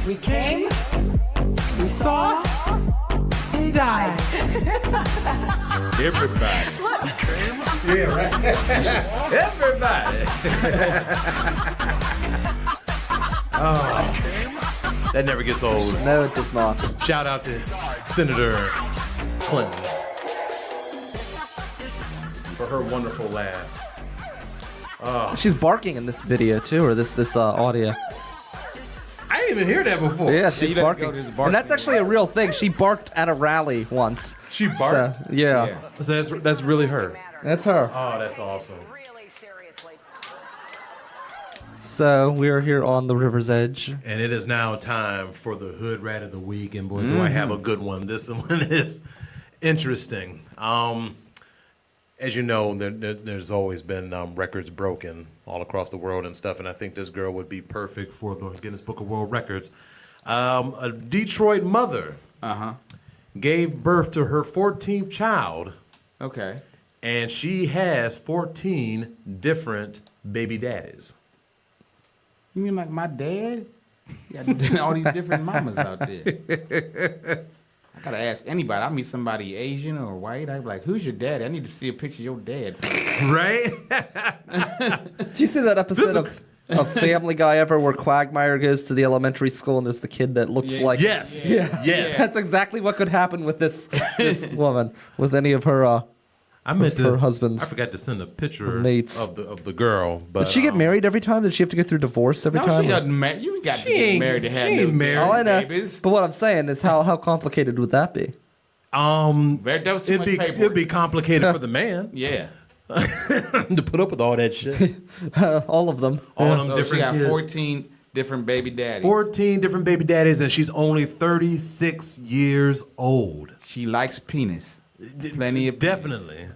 [SPEAKER 5] We came, we saw, we died.
[SPEAKER 2] Everybody. Yeah, right. Everybody. Oh, that never gets old.
[SPEAKER 1] No, it does not.
[SPEAKER 2] Shout out to Senator Clinton for her wonderful laugh.
[SPEAKER 1] She's barking in this video too, or this audio.
[SPEAKER 2] I didn't even hear that before.
[SPEAKER 1] Yeah, she's
[SPEAKER 4] you let it
[SPEAKER 1] barking.
[SPEAKER 4] go, just
[SPEAKER 1] And
[SPEAKER 4] barking.
[SPEAKER 1] that's actually a real thing. She barked at a rally once.
[SPEAKER 2] She barked?
[SPEAKER 1] So, yeah.
[SPEAKER 4] Yeah.
[SPEAKER 2] So that's really her.
[SPEAKER 1] That's her.
[SPEAKER 2] Oh, that's awesome.
[SPEAKER 5] Really seriously.
[SPEAKER 1] So we're here on the River's Edge.
[SPEAKER 2] And it is now time for the Hood Rat of the Week. And boy, do I have a good one. This one is interesting. As you know, there's always been records broken all across the world and stuff. And I think this girl would be perfect for the Guinness Book of World Records. A Detroit mother gave birth to her 14th child.
[SPEAKER 4] Okay.
[SPEAKER 2] And she has 14 different baby daddies.
[SPEAKER 4] You mean like my dad? You got all these different mamas out there. I gotta ask anybody. I meet somebody Asian or white. I be like, "Who's your dad? I need to see a picture of your dad."
[SPEAKER 2] Right?
[SPEAKER 1] Did you see that episode of Family Guy ever where Quagmire goes to the elementary school and there's the kid that looks like...
[SPEAKER 2] Yes.
[SPEAKER 1] Yeah.
[SPEAKER 2] Yes.
[SPEAKER 1] That's exactly what could happen with this woman, with any of her...
[SPEAKER 2] I meant
[SPEAKER 1] her husband's
[SPEAKER 2] I forgot to send a picture
[SPEAKER 1] mates.
[SPEAKER 2] of the girl. But
[SPEAKER 1] Did she get married every time? Did she have to go through divorce every
[SPEAKER 4] No,
[SPEAKER 1] time?
[SPEAKER 4] she doesn't marry. You got to
[SPEAKER 2] She
[SPEAKER 4] get
[SPEAKER 2] ain't-
[SPEAKER 4] married to have
[SPEAKER 2] she ain't
[SPEAKER 4] no
[SPEAKER 2] married.
[SPEAKER 1] Oh, I know.
[SPEAKER 4] babies.
[SPEAKER 1] But what I'm saying is how complicated would that be?
[SPEAKER 4] That was too much paperwork.
[SPEAKER 2] it'd be complicated for the man
[SPEAKER 4] Yeah.
[SPEAKER 2] to put up with all that shit.
[SPEAKER 1] All of them.
[SPEAKER 2] All them
[SPEAKER 4] So she
[SPEAKER 2] different
[SPEAKER 4] got
[SPEAKER 2] kids.
[SPEAKER 4] 14 different baby daddies.
[SPEAKER 2] 14 different baby daddies, and she's only 36 years old.
[SPEAKER 4] She likes penis. Plenty of penis.
[SPEAKER 2] Definitely.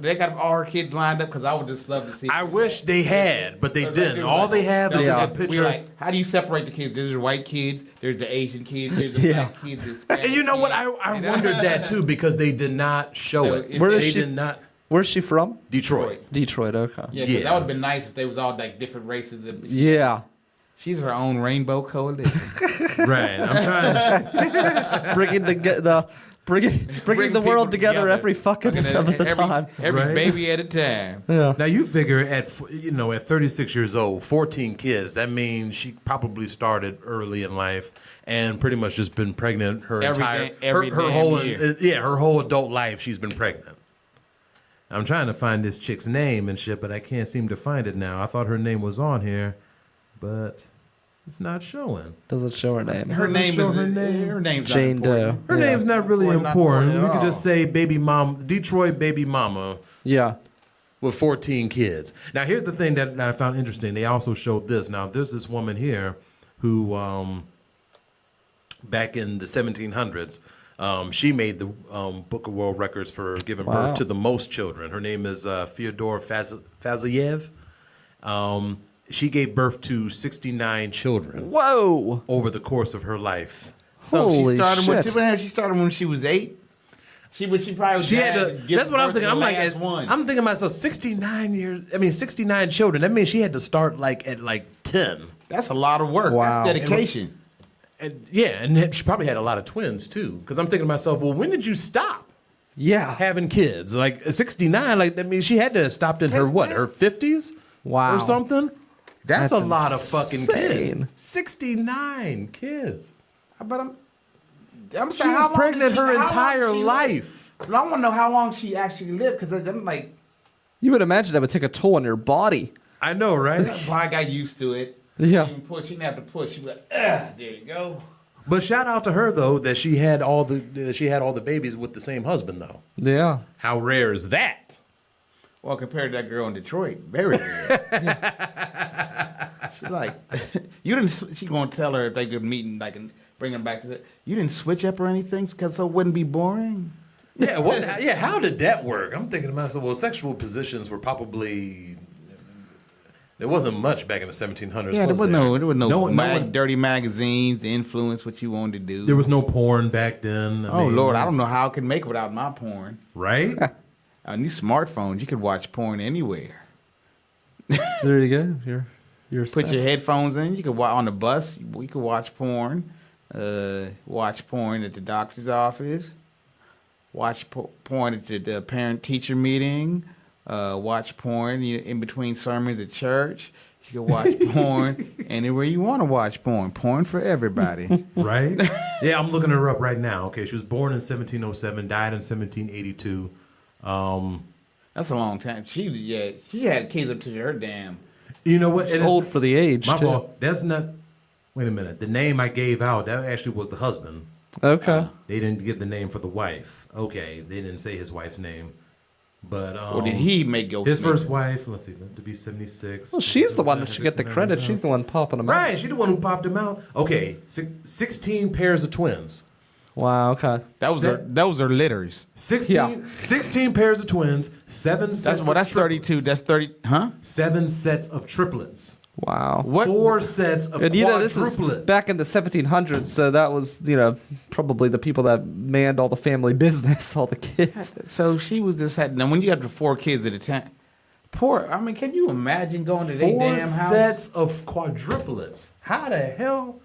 [SPEAKER 4] They got all her kids lined up because I would just love to see.
[SPEAKER 2] I wish they had, but they
[SPEAKER 4] Like,
[SPEAKER 2] didn't.
[SPEAKER 4] it was
[SPEAKER 2] All
[SPEAKER 4] like-
[SPEAKER 2] they have is
[SPEAKER 4] no,
[SPEAKER 2] just a
[SPEAKER 4] we
[SPEAKER 2] picture.
[SPEAKER 4] were like, how do you separate the kids? There's the white kids, there's the Asian kids, there's the
[SPEAKER 1] Yeah.
[SPEAKER 4] black kids, the Hispanic
[SPEAKER 2] And you know what?
[SPEAKER 4] kids.
[SPEAKER 2] I wondered that too because they did not show
[SPEAKER 4] So
[SPEAKER 2] it.
[SPEAKER 4] if
[SPEAKER 1] Where is
[SPEAKER 2] They
[SPEAKER 1] she-
[SPEAKER 2] did not.
[SPEAKER 1] Where's she from?
[SPEAKER 2] Detroit.
[SPEAKER 1] Detroit, okay.
[SPEAKER 4] Yeah, 'cause
[SPEAKER 2] Yeah.
[SPEAKER 4] that would have been nice if they was all like different races.
[SPEAKER 1] Yeah.
[SPEAKER 4] She's her own rainbow coalition.
[SPEAKER 2] Right. I'm trying.
[SPEAKER 1] Bringing bringing the world together every fucking step of the time.
[SPEAKER 4] Every
[SPEAKER 2] Right?
[SPEAKER 4] baby at a time.
[SPEAKER 1] Yeah.
[SPEAKER 2] Now you figure at 36 years old, 14 kids. That means she probably started early in life and pretty much just been pregnant her entire
[SPEAKER 4] every
[SPEAKER 2] her
[SPEAKER 4] damn
[SPEAKER 2] whole
[SPEAKER 4] year.
[SPEAKER 2] her whole adult life. She's been pregnant. I'm trying to find this chick's name and shit, but I can't seem to find it now. I thought her name was on here, but it's not showing.
[SPEAKER 1] Doesn't show her name.
[SPEAKER 4] Her
[SPEAKER 2] Doesn't
[SPEAKER 4] name
[SPEAKER 2] show
[SPEAKER 4] is
[SPEAKER 2] her name.
[SPEAKER 4] her name's
[SPEAKER 1] Jane
[SPEAKER 4] not important.
[SPEAKER 1] Doe.
[SPEAKER 2] Her
[SPEAKER 1] Yeah.
[SPEAKER 2] name's not really
[SPEAKER 4] Well, not
[SPEAKER 2] important.
[SPEAKER 4] important
[SPEAKER 2] We
[SPEAKER 4] at
[SPEAKER 2] could just
[SPEAKER 4] all.
[SPEAKER 2] say baby mom, Detroit baby mama.
[SPEAKER 1] Yeah.
[SPEAKER 2] With 14 kids. Now, here's the thing that I found interesting. They also showed this. Now, there's this woman here who, back in the 1700s, she made the Book of World Records for giving
[SPEAKER 1] Wow.
[SPEAKER 2] birth to the most children. Her name is Fyodor Faziev. She gave birth to 69 children
[SPEAKER 1] Whoa.
[SPEAKER 2] over the course of her life.
[SPEAKER 4] So
[SPEAKER 1] Holy
[SPEAKER 4] she started
[SPEAKER 1] shit.
[SPEAKER 4] she started when she was 8. She probably was
[SPEAKER 2] She had
[SPEAKER 4] glad
[SPEAKER 2] to.
[SPEAKER 4] give
[SPEAKER 2] That's what I was
[SPEAKER 4] birth
[SPEAKER 2] thinking.
[SPEAKER 4] to
[SPEAKER 2] I'm
[SPEAKER 4] the
[SPEAKER 2] like,
[SPEAKER 4] last one.
[SPEAKER 2] I'm thinking to myself, 69 children. That means she had to start like at 10.
[SPEAKER 4] That's a lot of work.
[SPEAKER 1] Wow.
[SPEAKER 4] That's dedication.
[SPEAKER 2] And she probably had a lot of twins too. Because I'm thinking to myself, well, when did you stop
[SPEAKER 1] Yeah.
[SPEAKER 2] having kids? Like 69, like that means she had to have stopped in her 50s?
[SPEAKER 1] Wow.
[SPEAKER 2] Or something? That's a lot of fucking kids.
[SPEAKER 1] insane.
[SPEAKER 2] 69 kids.
[SPEAKER 4] But I'm
[SPEAKER 2] She
[SPEAKER 4] saying,
[SPEAKER 2] was
[SPEAKER 4] how long
[SPEAKER 2] pregnant
[SPEAKER 4] did she-
[SPEAKER 2] her
[SPEAKER 4] how long
[SPEAKER 2] entire
[SPEAKER 4] she lived?
[SPEAKER 2] life.
[SPEAKER 4] But I want to know how long she actually lived, because I'm like,
[SPEAKER 1] You would imagine that would take a toll on your body.
[SPEAKER 2] I know, right?
[SPEAKER 4] well, I got used to it.
[SPEAKER 1] Yeah.
[SPEAKER 4] She didn't push. She didn't have to push. She was like, there you go.
[SPEAKER 2] But shout out to her though that she had all the babies with the same husband though.
[SPEAKER 1] Yeah.
[SPEAKER 2] How rare is that?
[SPEAKER 4] Well, compared to that girl in Detroit, very rare. She like, you didn't. She gonna tell her if they could meet and like and bring them back to the. You didn't switch up or anything, because so it wouldn't be boring.
[SPEAKER 2] Yeah, how did that work? I'm thinking to myself, well, sexual positions were probably there wasn't much back in the 1700s.
[SPEAKER 4] Yeah, there was no
[SPEAKER 2] one-
[SPEAKER 4] dirty magazines to influence what you wanted to do.
[SPEAKER 2] There was no porn back then. I mean,
[SPEAKER 4] Lord, I don't know how I can make it without my porn.
[SPEAKER 2] Right?
[SPEAKER 4] On these smartphones, you could watch porn anywhere.
[SPEAKER 1] There you go. You're
[SPEAKER 4] Put
[SPEAKER 1] set.
[SPEAKER 4] your headphones in. You could watch on the bus. You could watch porn. Watch porn at the doctor's office. Watch porn at the parent-teacher meeting. Watch porn in between sermons at church. You can watch porn anywhere you want to watch porn. Porn for everybody.
[SPEAKER 2] Right? Yeah, I'm looking her up right now. Okay, she was born in 1707, died in 1782.
[SPEAKER 4] That's a long time. She had kids up to her damn.
[SPEAKER 2] You know what?
[SPEAKER 1] It's old for the age,
[SPEAKER 2] My
[SPEAKER 1] too.
[SPEAKER 2] fault. That's not. Wait a minute. The name I gave out, that actually was the husband.
[SPEAKER 1] Okay.
[SPEAKER 2] They didn't give the name for the wife. Okay, they didn't say his wife's name. But
[SPEAKER 4] Or did he make your
[SPEAKER 2] his first wife? Let's see, to be 76.
[SPEAKER 1] Well, she's the one that should get the credit. She's the one popping them out.
[SPEAKER 2] Right, she's the one who popped him out. Okay, 16 pairs of twins.
[SPEAKER 1] Wow. Okay.
[SPEAKER 4] Those are litters.
[SPEAKER 2] 16 pairs of twins, 7 sets
[SPEAKER 4] That's
[SPEAKER 2] of
[SPEAKER 4] 32.
[SPEAKER 2] triplets.
[SPEAKER 4] That's 30. Huh?
[SPEAKER 2] 7 sets of triplets.
[SPEAKER 1] Wow.
[SPEAKER 2] 4 sets of
[SPEAKER 1] And this is
[SPEAKER 2] quadruplets.
[SPEAKER 1] back in the 1700s, so that was probably the people that manned all the family business, all the kids.
[SPEAKER 4] So she was just had. Now, when you got the 4 kids at a time, can you imagine going to their
[SPEAKER 2] 4
[SPEAKER 4] damn house?
[SPEAKER 2] sets of quadruplets. How the hell?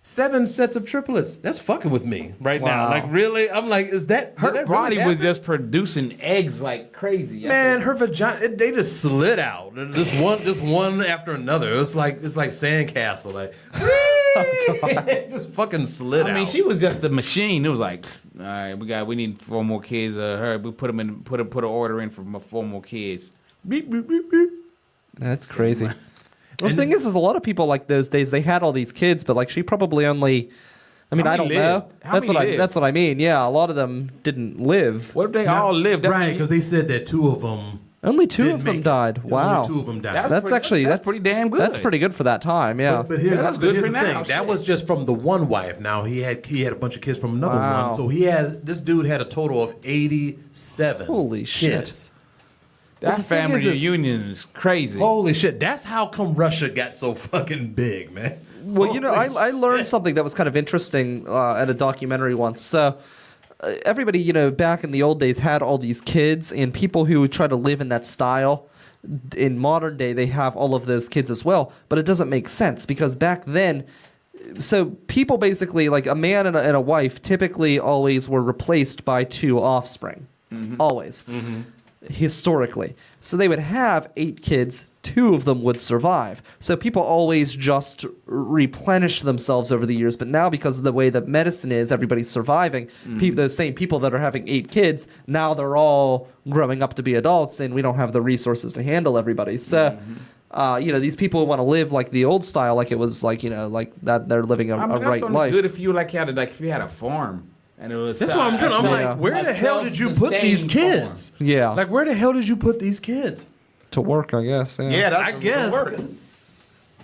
[SPEAKER 2] 7 sets of triplets. That's fucking with me right now.
[SPEAKER 1] Wow.
[SPEAKER 2] Like, really? I'm like, is that
[SPEAKER 4] Her
[SPEAKER 2] did that
[SPEAKER 4] body
[SPEAKER 2] really
[SPEAKER 4] was
[SPEAKER 2] happen?
[SPEAKER 4] just producing eggs like crazy.
[SPEAKER 2] Man, her vagina, they just slid out. Just one after another. It's like sandcastle. Like, just fucking slid out.
[SPEAKER 4] I mean, she was just a machine. It was like, all right, we need 4 more kids. We put them in, put an order in for 4 more kids. Beep, beep, beep, beep.
[SPEAKER 1] That's crazy. Well, the thing is a lot of people like those days, they had all these kids, but like she probably only, I mean,
[SPEAKER 4] How
[SPEAKER 1] I
[SPEAKER 4] many
[SPEAKER 1] don't know.
[SPEAKER 4] lived? How many lived?
[SPEAKER 1] That's what I mean. Yeah, a lot of them didn't live.
[SPEAKER 4] What if they all lived? That
[SPEAKER 2] Right,
[SPEAKER 4] mean-
[SPEAKER 2] because they said that 2 of them.
[SPEAKER 1] Only 2
[SPEAKER 2] didn't
[SPEAKER 1] of them
[SPEAKER 2] make it.
[SPEAKER 1] died. Wow.
[SPEAKER 2] Only 2 of them died.
[SPEAKER 1] That's
[SPEAKER 4] pretty damn good.
[SPEAKER 1] That's pretty good for that time. Yeah.
[SPEAKER 2] But here's,
[SPEAKER 4] that's
[SPEAKER 2] but
[SPEAKER 4] good
[SPEAKER 2] here's
[SPEAKER 4] for
[SPEAKER 2] the
[SPEAKER 4] now,
[SPEAKER 2] thing.
[SPEAKER 4] shit.
[SPEAKER 2] That was just from the one wife. Now he had a bunch of kids from another
[SPEAKER 1] Wow.
[SPEAKER 2] one. So this dude had a total of 87
[SPEAKER 1] Holy shit.
[SPEAKER 2] kids.
[SPEAKER 4] That
[SPEAKER 2] the thing
[SPEAKER 4] family
[SPEAKER 2] is-
[SPEAKER 4] reunion is crazy.
[SPEAKER 2] Holy shit. That's how come Russia got so fucking big, man.
[SPEAKER 1] Well, I
[SPEAKER 2] Holy
[SPEAKER 1] learned
[SPEAKER 2] shit.
[SPEAKER 1] something that was kind of interesting at a documentary once. So, everybody, back in the old days had all these kids, and people who would try to live in that style, in modern day, they have all of those kids as well. But it doesn't make sense because back then, so people basically, like a man and a wife, typically always were replaced by 2 offspring. Always. Historically. So they would have 8 kids, 2 of them would survive. So people always just replenish themselves over the years. But now, because of the way that medicine is, everybody's surviving. Those same people that are having 8 kids, now they're all growing up to be adults, and we don't have the resources to handle everybody. So, these people want to live like the old style, like it was like, like that they're living a
[SPEAKER 4] that's
[SPEAKER 1] right
[SPEAKER 4] only
[SPEAKER 1] life.
[SPEAKER 4] good if you if you had a farm and it was.
[SPEAKER 2] That's what I'm trying. I'm
[SPEAKER 1] Yeah.
[SPEAKER 2] like, where the hell did you put these
[SPEAKER 4] self-sustained
[SPEAKER 2] kids?
[SPEAKER 1] Yeah.
[SPEAKER 2] Like, where the hell did you put these kids?
[SPEAKER 1] To work, I guess.
[SPEAKER 4] Yeah, that's
[SPEAKER 2] I guess.
[SPEAKER 4] working.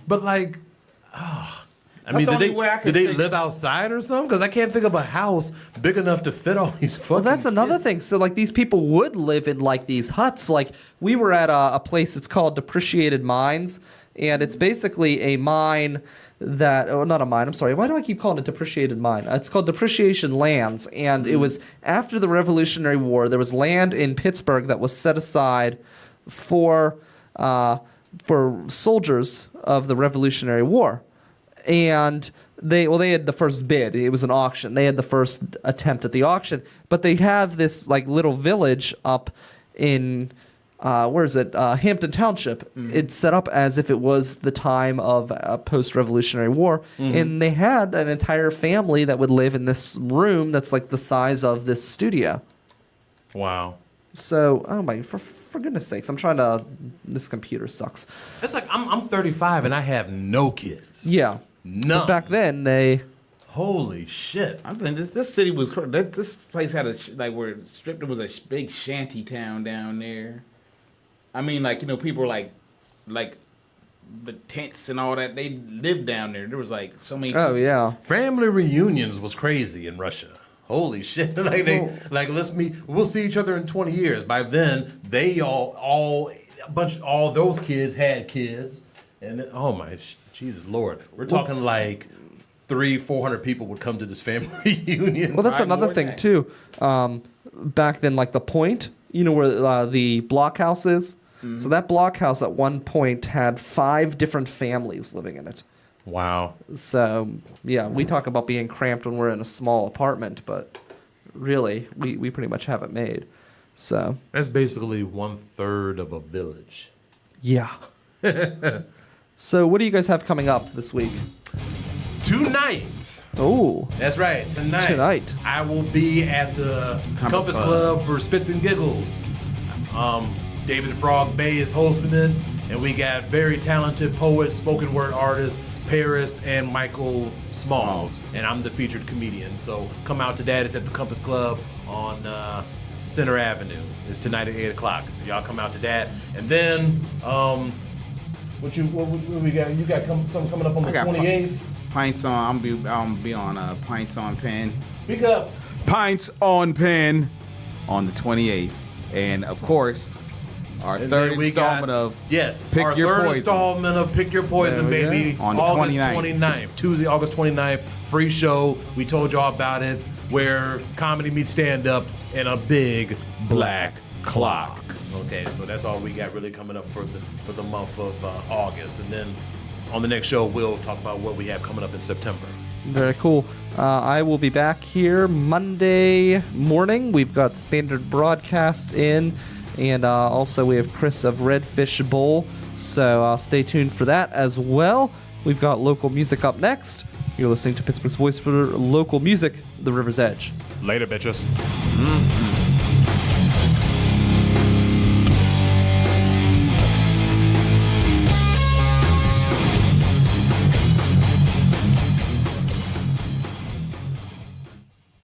[SPEAKER 2] But like, I
[SPEAKER 4] That's
[SPEAKER 2] mean,
[SPEAKER 4] the
[SPEAKER 2] did
[SPEAKER 4] only
[SPEAKER 2] they,
[SPEAKER 4] way I could
[SPEAKER 2] did they
[SPEAKER 4] think.
[SPEAKER 2] live outside or something? Because I can't think of a house big enough to fit all these fucking
[SPEAKER 1] Well, that's another
[SPEAKER 2] kids.
[SPEAKER 1] thing. So, like, these people would live in, like, these huts. Like, we were at a place, it's called Depreciated Mines, and it's basically a mine that, oh, not a mine, I'm sorry. Why do I keep calling it Depreciated Mine? It's called Depreciation Lands, and it was after the Revolutionary War. There was land in Pittsburgh that was set aside for soldiers of the Revolutionary War. and they had the first bid. It was an auction. They had the first attempt at the auction, but they have this like little village up in where is it? Hampton Township. It's set up as if it was the time of a post-Revolutionary War, and they had an entire family that would live in this room that's like the size of this studio.
[SPEAKER 2] Wow.
[SPEAKER 1] So, oh my, for goodness sakes, I'm trying to. This computer sucks.
[SPEAKER 2] It's like I'm 35 and I have no kids.
[SPEAKER 1] Yeah.
[SPEAKER 2] None.
[SPEAKER 1] But back then they.
[SPEAKER 2] Holy shit.
[SPEAKER 4] I'm thinking this city was this place had where it stripped. It was a big shanty town down there. I mean, like, you know, people were like the tents and all that. They lived down there. There was like so many.
[SPEAKER 1] Oh yeah.
[SPEAKER 2] Family reunions was crazy in Russia. Holy shit! Let's meet. We'll see each other in 20 years. By then, they all those kids had kids, and then, oh my Jesus Lord, we're talking like 300-400 people would come to this family reunion.
[SPEAKER 1] Well, that's
[SPEAKER 4] Right,
[SPEAKER 1] another
[SPEAKER 4] more
[SPEAKER 1] thing
[SPEAKER 4] than
[SPEAKER 1] too. Back then, like the Point, you know where the blockhouse is. So that blockhouse at one point had 5 different families living in it.
[SPEAKER 2] Wow.
[SPEAKER 1] So yeah, we talk about being cramped when we're in a small apartment, but really, we pretty much have it made. So
[SPEAKER 2] That's basically 1/3 of a village.
[SPEAKER 1] yeah. So what do you guys have coming up this week?
[SPEAKER 2] Tonight.
[SPEAKER 1] Oh,
[SPEAKER 2] That's right. Tonight. I will be at the Compass Club for Spits and Giggles. David Frog Bay is hosting it, and we got very talented poets, spoken word artists, Paris and Michael Smalls, and I'm the featured comedian. So come out to that. It's at the Compass Club on Center Avenue. It's tonight at 8 o'clock. So y'all come out to that, and then what we got? You got something coming up on the 28th.
[SPEAKER 4] Pints on. I'm be on Pints on Pen.
[SPEAKER 2] Speak up.
[SPEAKER 4] Pints on Pen on the 28th, and of course, our
[SPEAKER 2] And
[SPEAKER 4] third
[SPEAKER 2] then we
[SPEAKER 4] installment
[SPEAKER 2] got-
[SPEAKER 4] of
[SPEAKER 2] yes,
[SPEAKER 4] Pick
[SPEAKER 2] our
[SPEAKER 4] Your
[SPEAKER 2] third
[SPEAKER 4] Poison.
[SPEAKER 2] installment of Pick Your Poison,
[SPEAKER 4] There we
[SPEAKER 2] baby,
[SPEAKER 4] go. On the
[SPEAKER 2] August
[SPEAKER 4] 29th.
[SPEAKER 2] 29th, Tuesday, August 29th, free show. We told y'all about it, where comedy meets stand-up in a big black clock. Okay, so that's all we got really coming up for the month of August, and then on the next show we'll talk about what we have coming up in September.
[SPEAKER 1] very cool. I will be back here Monday morning. We've got standard broadcast in, and also we have Chris of Redfish Bowl. So stay tuned for that as well. We've got local music up next. You're listening to Pittsburgh's voice for local music, The River's Edge.
[SPEAKER 2] Later, bitches.